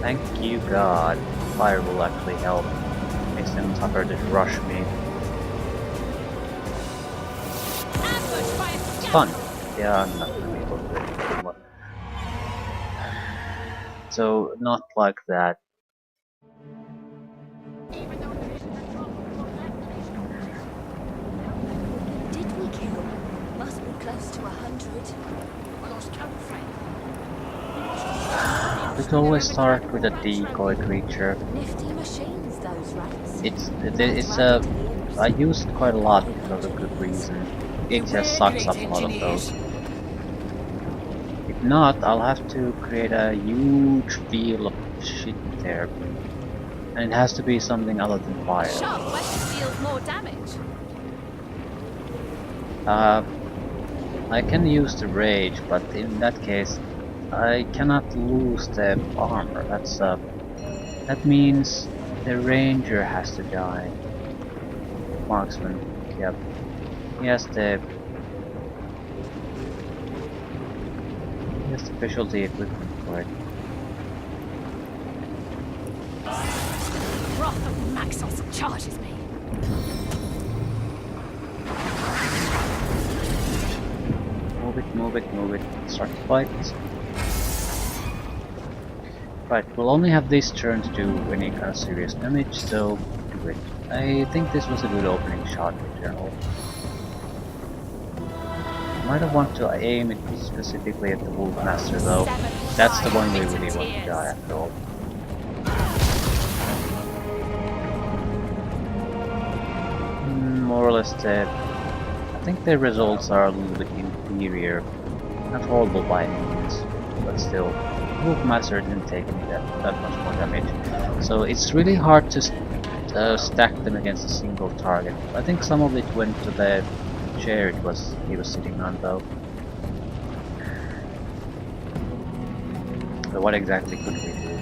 Thank you God. Fire will actually help. Makes them tougher to rush me. Ambush by a It's scout. fun. Yeah, I'm not gonna be able to do it anymore. So, not like that. Did we kill? Must be close to 100. We could always start with a decoy creature. Nifty machines, those rats. It's a... I use it quite a lot for a good reason. It just sucks up a lot of those. If not, I'll have to create a huge field of shit there. And it has to be something other than fire. Sharp weapon deals more damage. I can use the rage, but in that case, I cannot lose the armor. That means the ranger has to die. Marksman, yep. He has the specialty equipment for it. Wrath of Maxos charges me. Move it. Start the fight. Right, we'll only have this turn to do any kind of serious damage, so do it. I think this was a good opening shot in general. Might have wanted to aim it specifically at the Wolfmaster though. That's the one we really want to die after all. More or less dead. I think the results are a little bit inferior. Not horrible by any means, but still. Wolfmaster didn't take any that much more damage. So it's really hard to stack them against a single target. I think some of it went to the chair he was sitting on though. But what exactly could we do?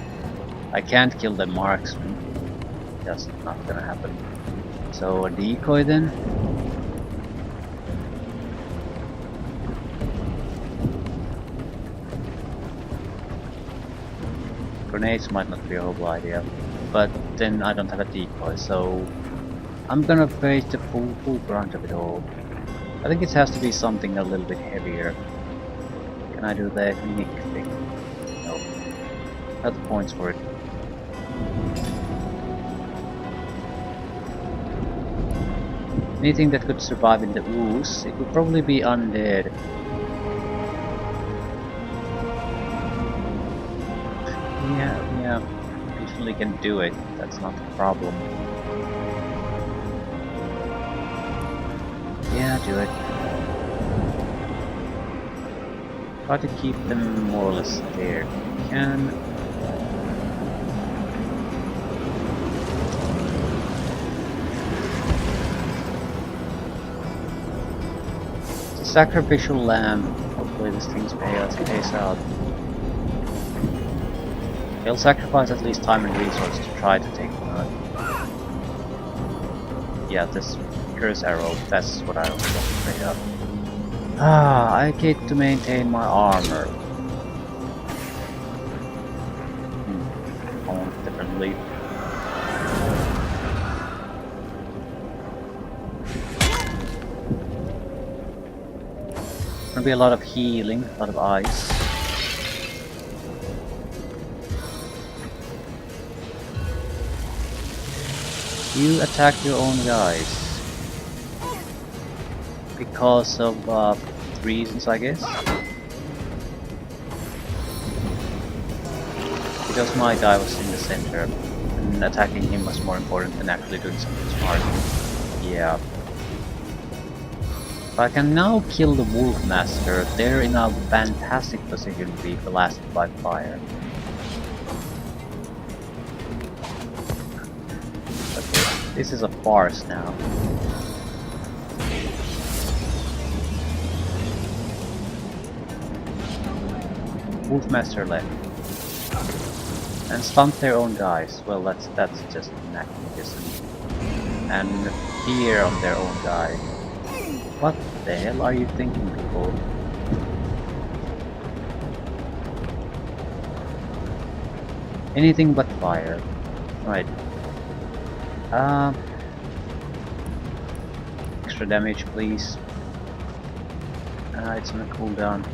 I can't kill the marksman. That's not gonna happen. So a decoy then? Grenades might not be a horrible idea, but then I don't have a decoy, so I'm gonna face the full brunt of it all. I think it has to be something a little bit heavier. Can I do the nick thing? No. Not the points for it. Anything that could survive in the ooze, it would probably be undead. Yeah, usually can do it, that's not a problem. Yeah, do it. Try to keep them more or less there. Can... Sacrificial lamb. Hopefully this thing's pays out. He'll sacrifice at least time and resources to try to take them out. Yeah, this curse arrow, that's what I was afraid of. I get to maintain my armor. I want differently. Gonna be a lot of healing, a lot of ice. You attack your own guys. Because of reasons, I guess. Because my guy was in the center, and attacking him was more important than actually doing something smart. Yeah. If I can now kill the Wolf Master, they're in a fantastic position to be blasted by fire. Okay, this is a farce now. Wolfmaster left. And stunt their own guys. Well, that's just magnificent. And fear on their own guy. What the hell are you thinking, people? Anything but fire. Right. Extra damage, please. It's on a cooldown.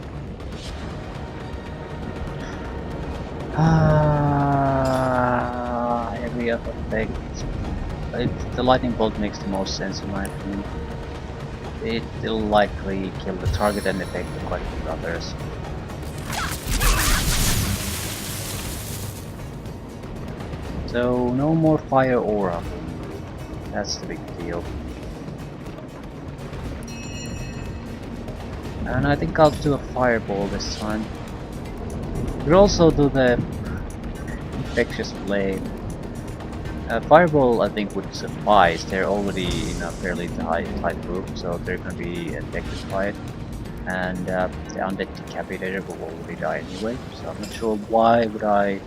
Area of effect. The lightning bolt makes the most sense in my opinion. It will likely kill the target and affect quite a few others. So no more fire aura. That's the big deal. And I think I'll do a fireball this time. We'll also do the infectious flame. Fireball I think would suffice. They're already in a fairly tight group, so they're gonna be affected by it. And the undead decapitator will already die anyway, so I'm not sure why would I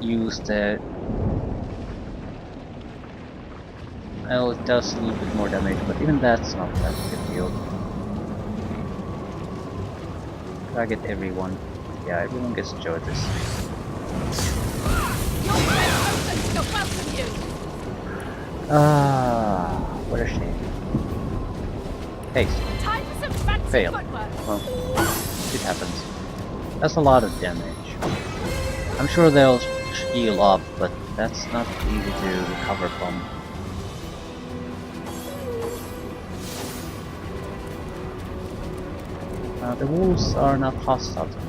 use the... Well, it does a little bit more damage, but even that's not that big a deal. Target everyone. Yeah, everyone gets to enjoy this. Ah, what a shame. Haste. Fail. Well, it happens. That's a lot of damage. I'm sure they'll heal up, but that's not easy to recover from. The wolves are not hostile to me,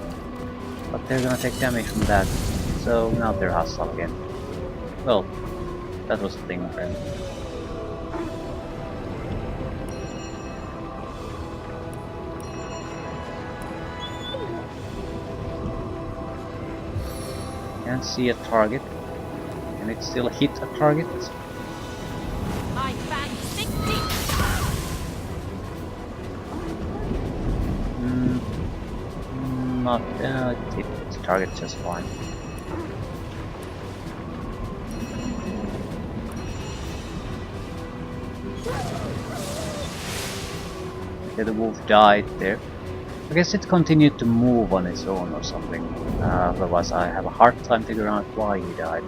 but they're gonna take damage from that, so now they're hostile again. Well, that was a thing, friend. Can't see a target. Can it still hit a target? I bang 60. Not, it hit the target just fine. Okay, the wolf died there. I guess it continued to move on its own or something. Otherwise I have a hard time figuring out why he died.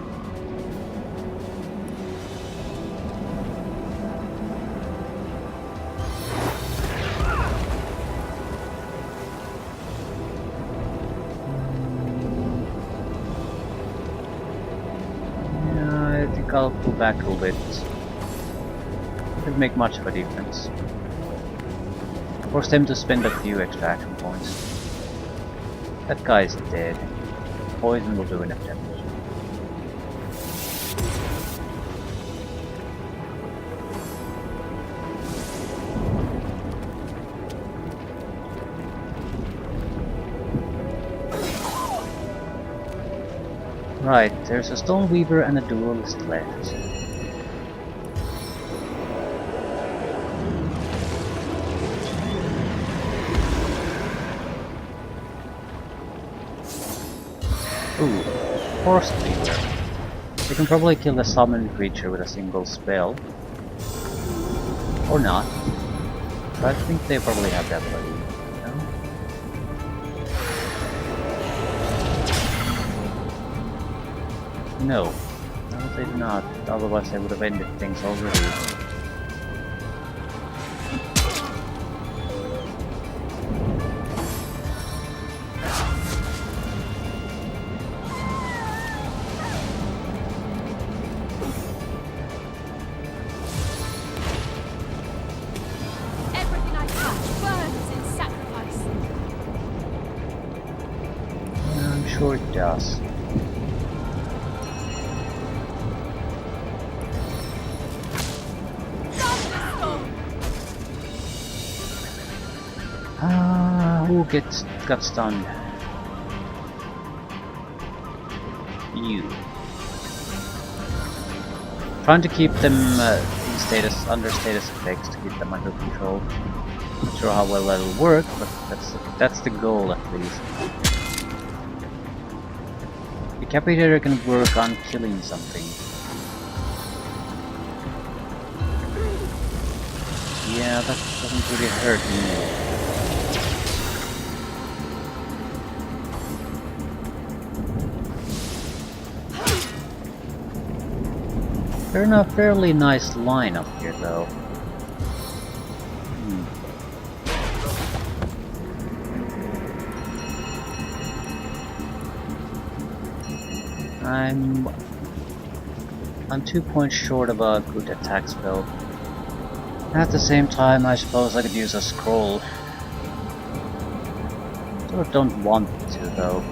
Yeah, I think I'll pull back a little bit. Didn't make much of a difference. Force them to spend a few extra action points. That guy is dead. Poison will do enough damage. Right, there's a Stone Weaver and a Duelist left. Ooh, Force Cleaver. You can probably kill the summoned creature with a single spell. Or not. But I think they probably have that ability. No? No, they do not. Otherwise they would have ended things already. sure it does. Who got stunned? You. Trying to keep them in under status effects to keep them under control. Not sure how well that'll work, but that's the goal at least. Decapitator can work on killing something. Yeah, that doesn't really hurt me. They're in a fairly nice line up here, though. I'm 2 points short of a good attack spell. At the same time, I suppose I could use a scroll. Sort of don't want to, though.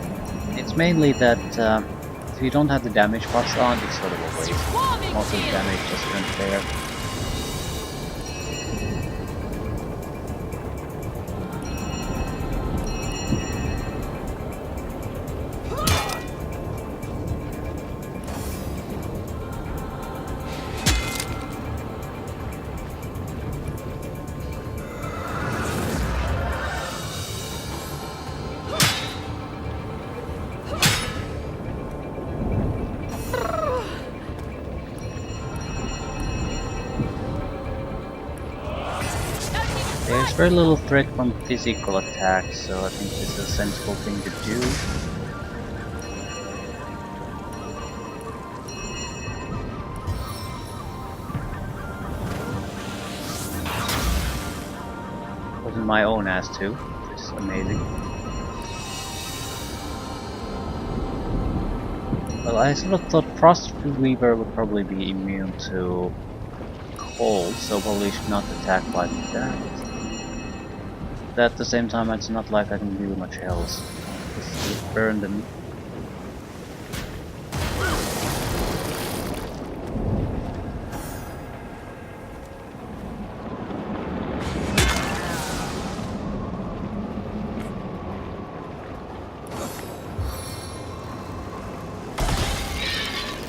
It's mainly that if you don't have the damage box on, it's sort of a waste. Most of the damage just isn't there. There's very little threat from physical attacks, so I think this is a sensible thing to do. Wasn't my own ass too, which is amazing. Well, I sort of thought Frost Weaver would probably be immune to cold, so probably should not attack like that. But at the same time, it's not like I can do much else. Just burn them.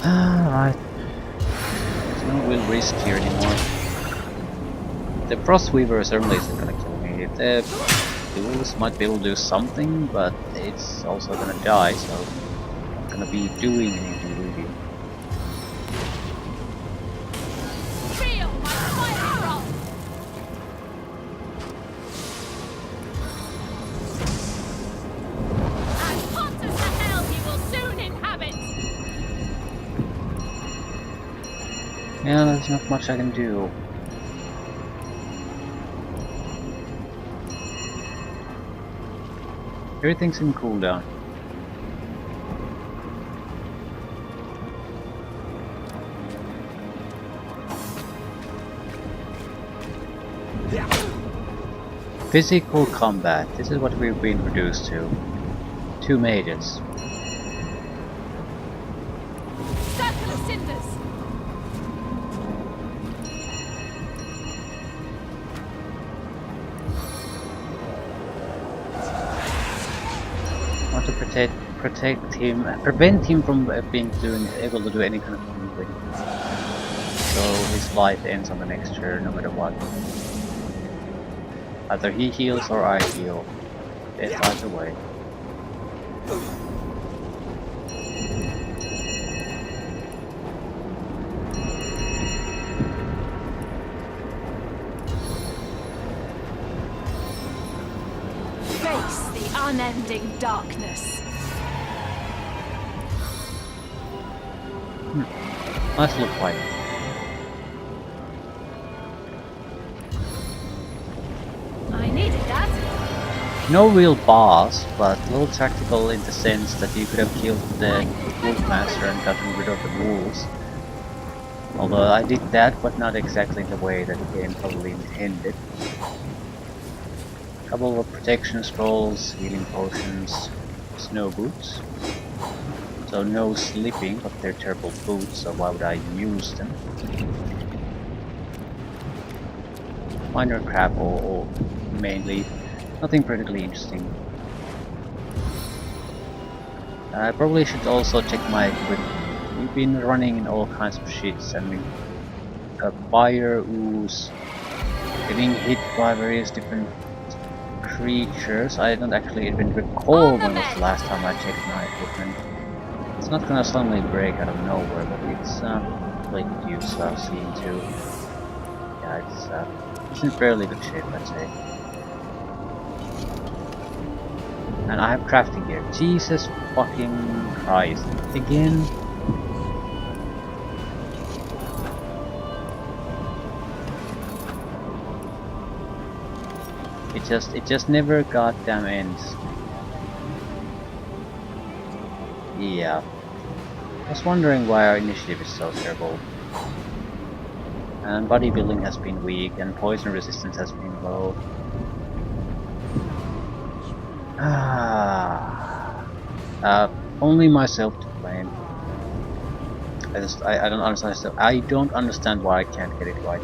Alright. There's no real risk here anymore. The Frost Weaver certainly isn't gonna kill me. The duels might be able to do something, but it's also gonna die, so I'm not gonna be doing anything really. Feel my fire roll. As hot as the hell you will soon inhabit. Yeah, there's not much I can do. Everything's in cooldown. Physical combat. This is what we've been introduced to. 2 mages. Circle of cinders. Want to protect him, prevent him from able to do any kind of healing. So his life ends on the next turn, no matter what. Either he heals or I heal. It's either way. Face the unending darkness. Nice little fight. I needed that. No real boss, but a little tactical in the sense that you could have killed the Wolfmaster and gotten rid of the wolves. Although I did that, but not exactly in the way that the game probably intended. Couple of protection scrolls, healing potions. snow boots. So no slipping, but they're terrible boots, so why would I use them? Minor crap or mainly nothing particularly interesting. I probably should also check my equipment. We've been running in all kinds of shits. I mean, a fire ooze, getting hit by various different creatures. I don't actually even recall when was the last time I checked my equipment. It's not gonna suddenly break out of nowhere, but it's like use I've seen too. Yeah, it's in fairly good shape, I'd say. And I have crafting gear. Jesus fucking Christ. Again? It just never goddamn ends. Yeah. I was wondering why our initiative is so terrible. And bodybuilding has been weak and poison resistance has been low. Only myself to blame. I don't understand. I don't understand why I can't get it right.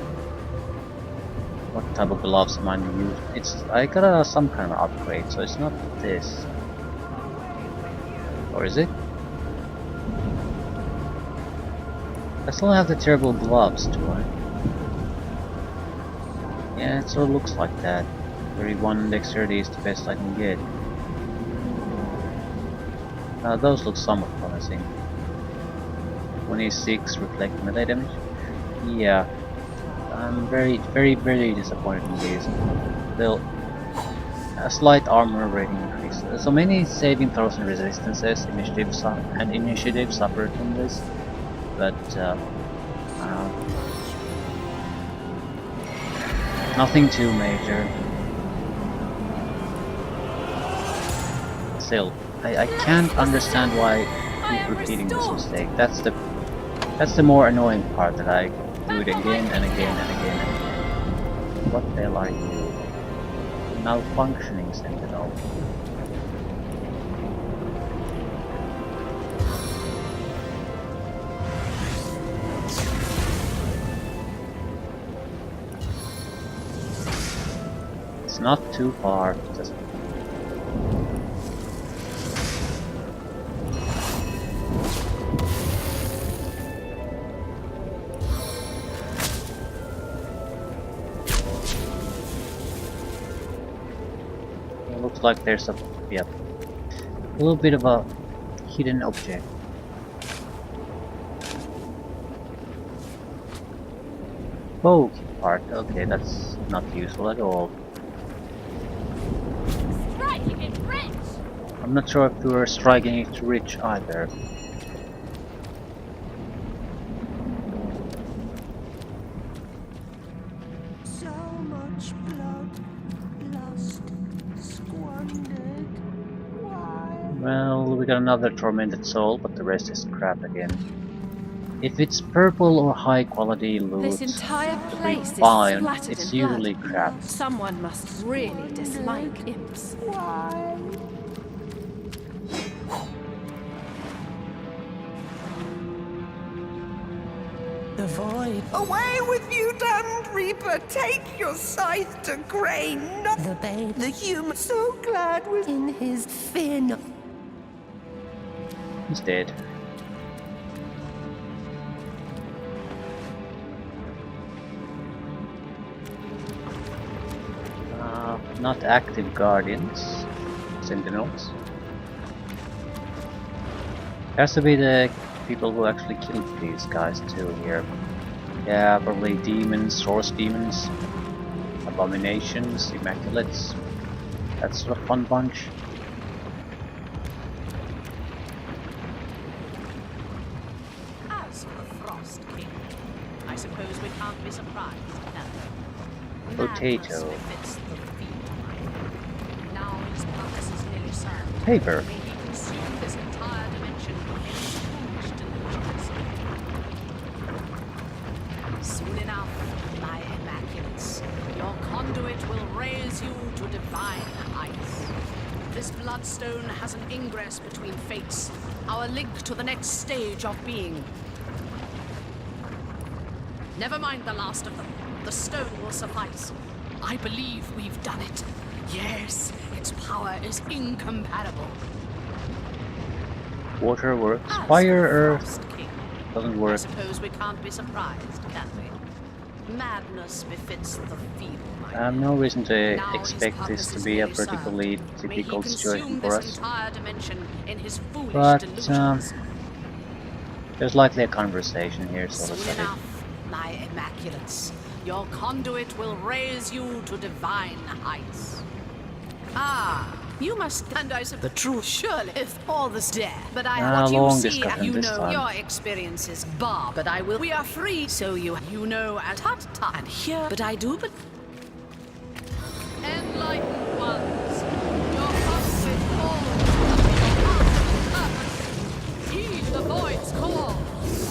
What type of gloves am I using? I got some kind of upgrade, so it's not this. Or is it? I still have the terrible gloves, do I? Yeah, it sort of looks like that. 31 dexterity is the best I can get. Those look somewhat promising. 26 reflect melee damage. Yeah, I'm very disappointed in these. They'll a slight armor rating increase. So many saving throws and resistances, initiative suffered from this, but nothing too major. Still, I can't understand why I keep repeating this mistake. That's the more annoying part, that I do it again and again and again and again. What the hell are you? Malfunctioning Sentinel. It's not too far, just like there's a little bit of a hidden object. Poke part, okay, that's not useful at all. Striking it rich. I'm not sure if we were striking it rich either. So much blood lost, squandered. Why? Well, we got another tormented soul, but the rest is crap again. If it's purple or high quality loot, This entire place is fine. splattered It's in usually blood. crap. Someone must really dislike imps. Why? The void. Away with you, damned reaper! Take your scythe to grain. The babe, the human, so glad was in his fin. He's dead. Not active guardians, sentinels. Has to be the people who actually killed these guys too here. Yeah, probably demons, source demons, abominations, immaculates. That sort of fun bunch. As for the Frost King, I suppose we can't be surprised now. Potato. Madness befits the fiend. Now his purpose is nearly served. Paper. May he consume this entire dimension with his foolish delusions. Soon enough, my immaculates, your conduit will raise you to divine heights. This bloodstone has an ingress between fates, our link to the next stage of being. Never mind the last of them. The stone will suffice. I believe we've done it. Yes, its power is incomparable. Water works. As Fire, the earth Frost King, doesn't I work. suppose we can't be surprised, can we? Madness befits the feeble-minded. I have no reason to Now his expect this purpose to is be a nearly particularly served. May he difficult situation consume for this us. entire dimension in his foolish But delusions. there's likely a conversation here, so let's Soon have it. enough, my immaculates. Your conduit will raise you to divine heights. Ah, you must, and I said the truth, surely, if all this dare. But I Ah, what you long see, discussion you this know, time. your experience is bar, but I will. We are free, so you know, at tut and here, but I do, but. Enlightened ones, your conduit falls to your heed the void's call.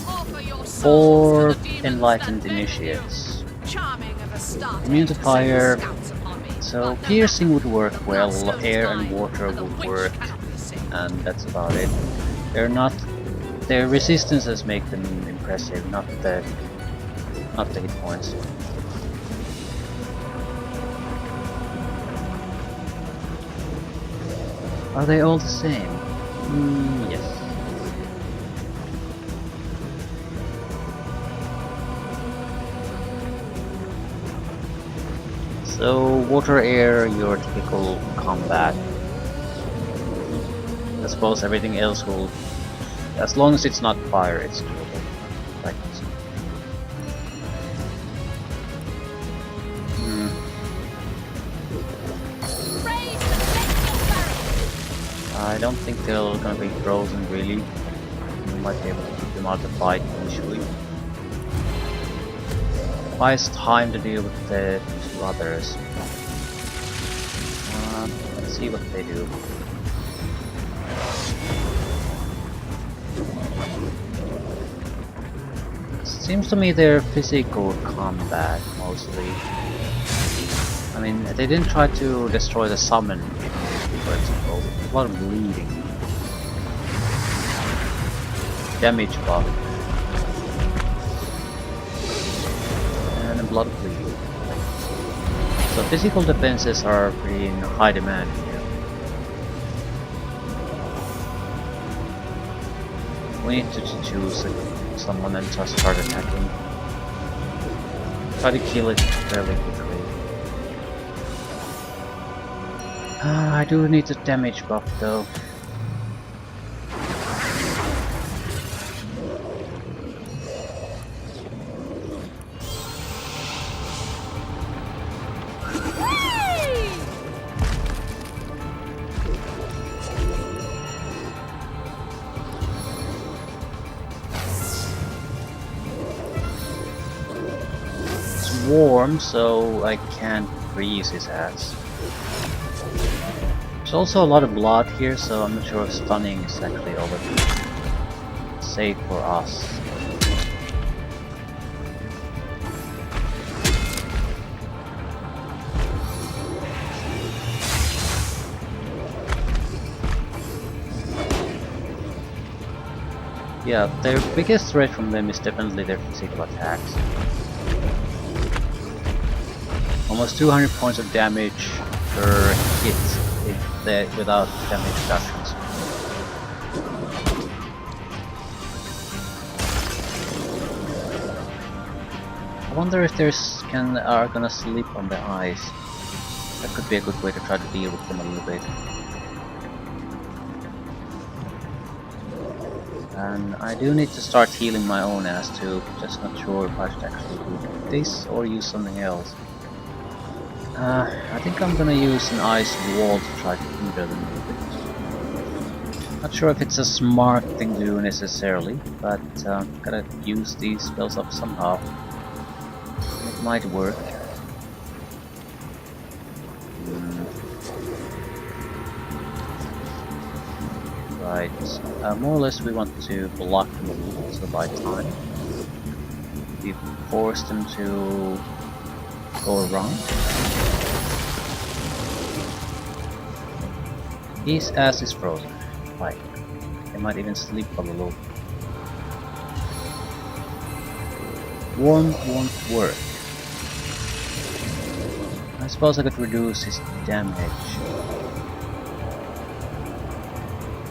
Offer your souls Four to the demons enlightened that bend you. initiates. Charming of a start. Immune to fire, Scouts upon me. so But no piercing matter. would work The well, bloodstone is air and mine, water and the would witch work, cannot be saved. and that's about it. They're not... Their resistances make them impressive, not the hit points. Are they all the same? Yes. So, water, air, your typical combat. I suppose everything else will... As long as it's not fire, it's doable. Right. I don't think they're gonna be frozen really. We might be able to keep them out of the fight initially. Buys time to deal with the two others. Let's see what they do. Seems to me they're physical combat mostly. I mean, they didn't try to destroy the summon, for example. A lot of bleeding. Damage buff. And a lot of bleeding. So physical defenses are pretty in high demand here. We need to choose someone and just start attacking. Try to kill it fairly quickly. I do need the damage buff though. It's warm, so I can't freeze his ass. There's also a lot of blood here, so I'm not sure if stunning is actually all that safe for us. Yeah, their biggest threat from them is definitely their physical attacks. Almost 200 points of damage per hit if they without damage reductions. I wonder if there's are gonna sleep on the ice. That could be a good way to try to deal with them a little bit. And I do need to start healing my own ass too, just not sure if I should actually do this or use something else. I think I'm gonna use an ice wall to try to hinder them a little bit. Not sure if it's a smart thing to do necessarily, but gotta use these spells up somehow. It might work. Right, more or less we want to block them a little bit, so by time we force them to go around. His ass is frozen. Like, they might even sleep a little. Warm won't work. I suppose I could reduce his damage.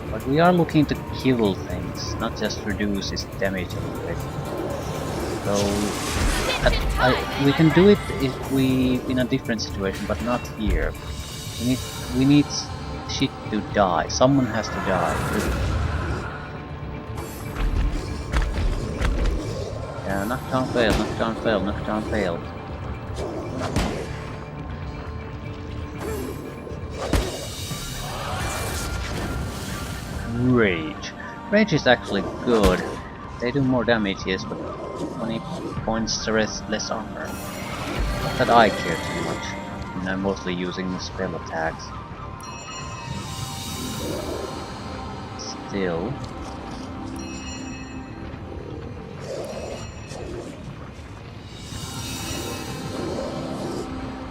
But we are looking to kill things, not just reduce his damage a little bit. So we can do it if we in a different situation, but not here. We need shit to die. Someone has to die. Yeah, knockdown failed, knockdown failed, knockdown failed. Rage. Rage is actually good. They do more damage, yes, but 20 points less armor. Not that I care too much. I mean, I'm mostly using spell attacks. Still.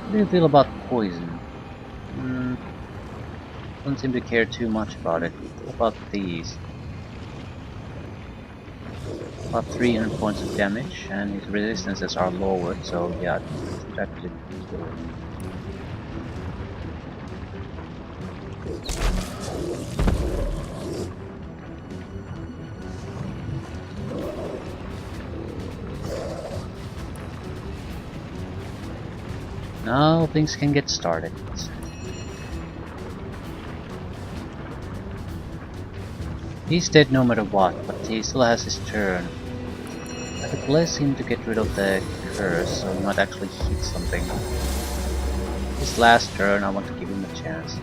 How do you feel about poison? Don't seem to care too much about it. What about these? About 300 points of damage, and his resistances are lowered, so yeah, it's actually kill him. Now things can get started. He's dead no matter what, but he still has his turn. I could bless him to get rid of the curse, so he might actually hit something. His last turn, I want to give him a chance.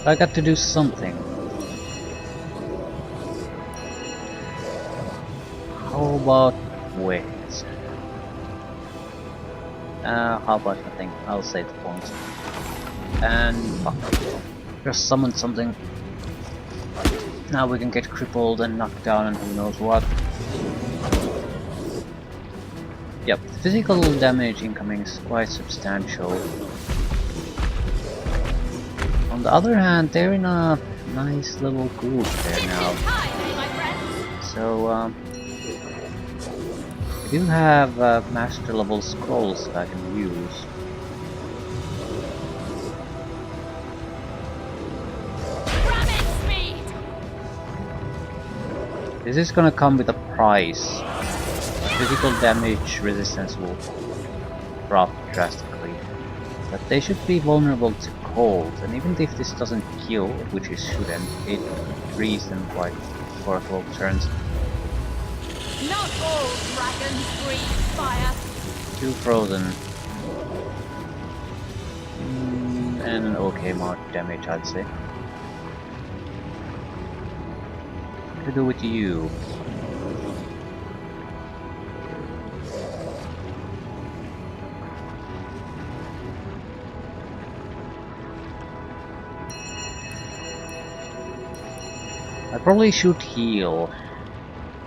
I got to do something. How about wait? How about nothing? I'll save the points. And fuck. Just summon something. Now we can get crippled and knocked down and who knows what. Yep, physical damage incoming is quite substantial. On the other hand, they're in a nice little group there now. So, I do have master level scrolls that I can use. This is gonna come with a price. Physical damage resistance will drop drastically. But they should be vulnerable to cold, and even if this doesn't kill, which it shouldn't, it frees them quite for a couple of turns. Not all dragons breathe fire. Too frozen. And an okay amount of damage, I'd say. What to do with you? I probably should heal.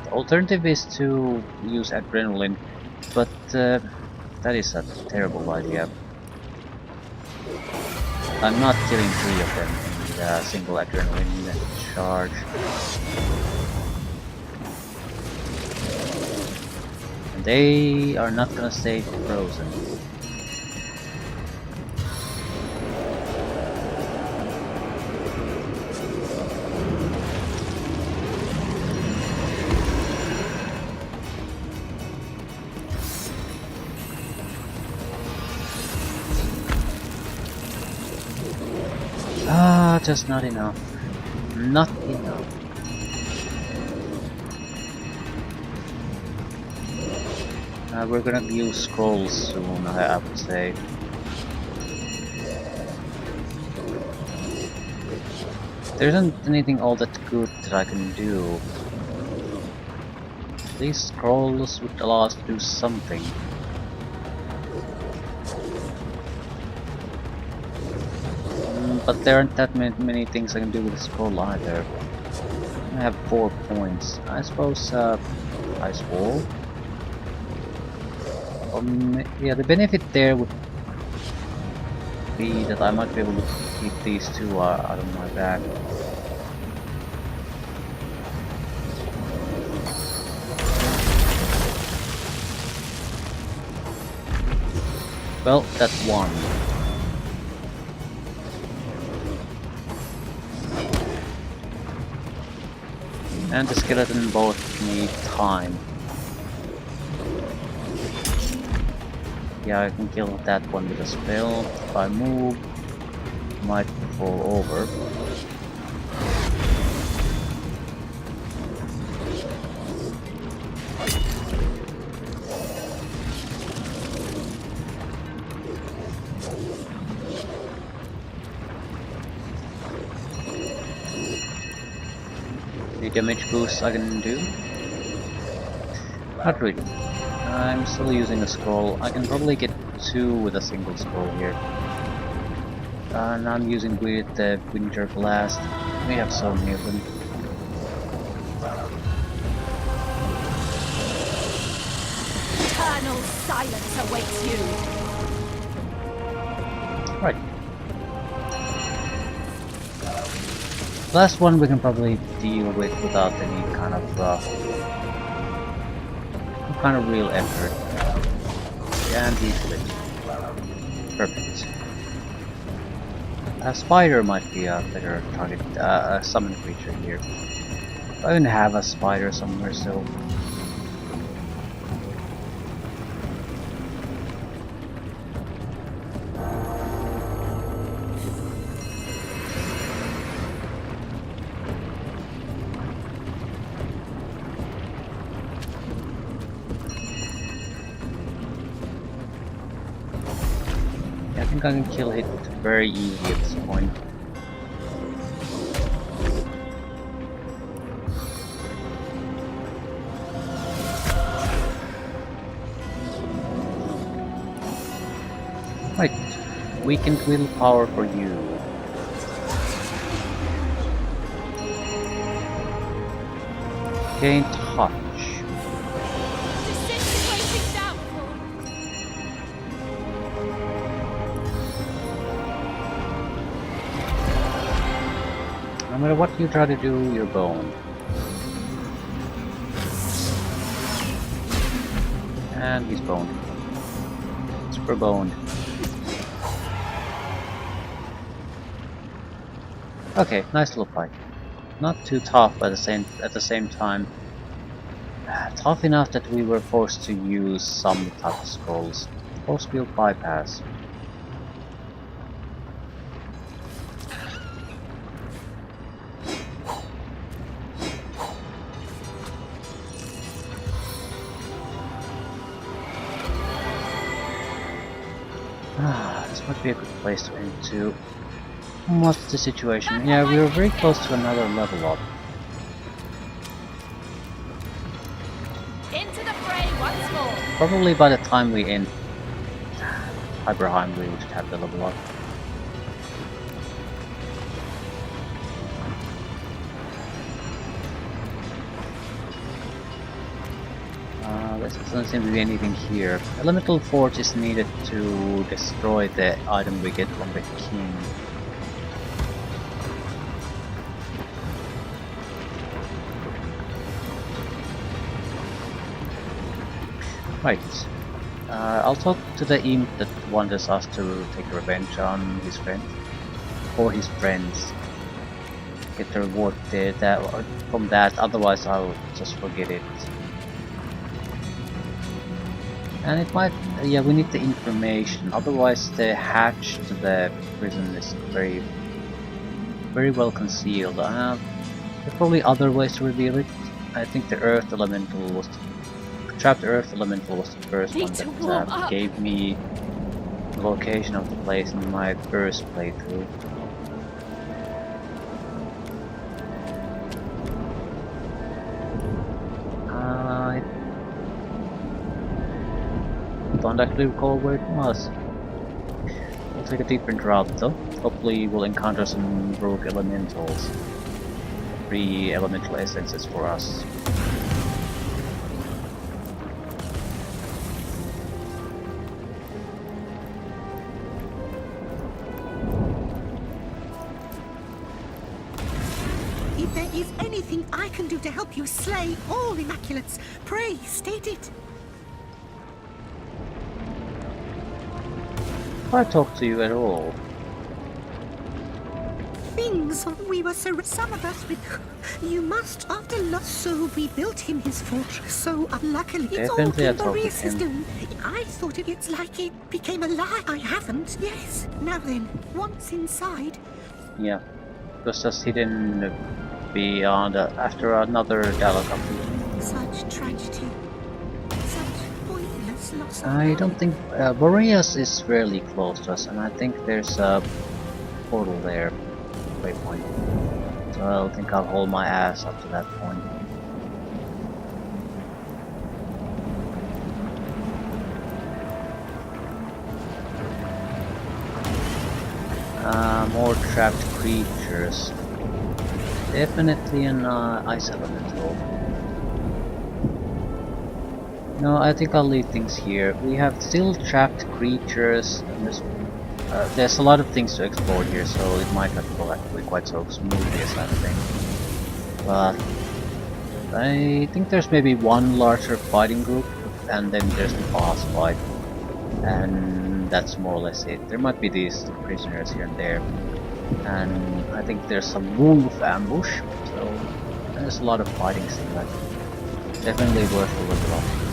The alternative is to use adrenaline, but that is a terrible idea. I'm not killing 3 of them in a single adrenaline charge. And they are not gonna stay frozen. Just not enough. Not enough. We're gonna use scrolls soon, I would say. There isn't anything all that good that I can do. These scrolls would allow us to do something. But there aren't that many things I can do with the scroll either. I have 4 points. I suppose Ice Wall. Yeah, the benefit there would be that I might be able to keep these two out of my back. Well, that's one. And the skeleton both need time. Yeah, I can kill that one with a spell. If I move, it might fall over. Any damage boosts I can do? Not really. I'm still using a scroll. I can probably get 2 with a single scroll here. And I'm using with the Winter Blast. We have so many of them. Eternal silence awaits you. Right. Last one we can probably deal with without any kind of real effort. And he's lit. Perfect. A spider might be a better target, a summon creature here. I even have a spider somewhere, so... I think I can kill it very easy at this point. Right, weakened willpower for you. Gain touch. Disintegrating downfall. No matter what you try to do, you're boned. And he's boned. Super boned. Okay, nice little fight. Not too tough, but at the same time, tough enough that we were forced to use some touch scrolls. Force field bypass. This might be a good place to end too. What's the situation? Yeah, we were very close to another level up. Into the fray once more. Probably by the time we end Hyperheim, we would have the level up. There doesn't seem to be anything here. Elemental Forge is needed to destroy the item we get from the king. Right. I'll talk to the imp that wants us to take revenge on his friend. Or his friends. Get the reward there, from that, otherwise I'll just forget it. And it might, yeah, we need the information, otherwise the hatch to the prison is very well concealed. There are probably other ways to reveal it. I think the Earth Elemental was, Trapped Earth Elemental was the first one that gave me the location of the place in my first playthrough. I don't actually recall where it was. We'll take a different route though. Hopefully we'll encounter some rogue elementals. 3 elemental essences for us. is anything I can do to help you slay all Immaculates, pray state it. If I talk to you at all, Things we were some of us with. You must after loss, so we built him his fortress. So unluckily, it's all Definitely I the talked to Boreas' him. doom. I thought it's like it became alive. I haven't. Yes. Now then, once inside, yeah, it was just hidden beyond after another dialogue update. such tragedy, such pointless loss. I don't think Boreas is fairly close to us, and I think there's a portal there, waypoint. So I think I'll hold my ass up to that point. More trapped creatures. Definitely an ice elemental. No, I think I'll leave things here. We have still trapped creatures. And there's a lot of things to explore here, so it might not go actually quite so smoothly as I think. But I think there's maybe one larger fighting group, and then there's the boss fight. And that's more or less it. There might be these prisoners here and there. And I think there's some wolf ambush, so there's a lot of fighting scene left. Definitely worth a look at.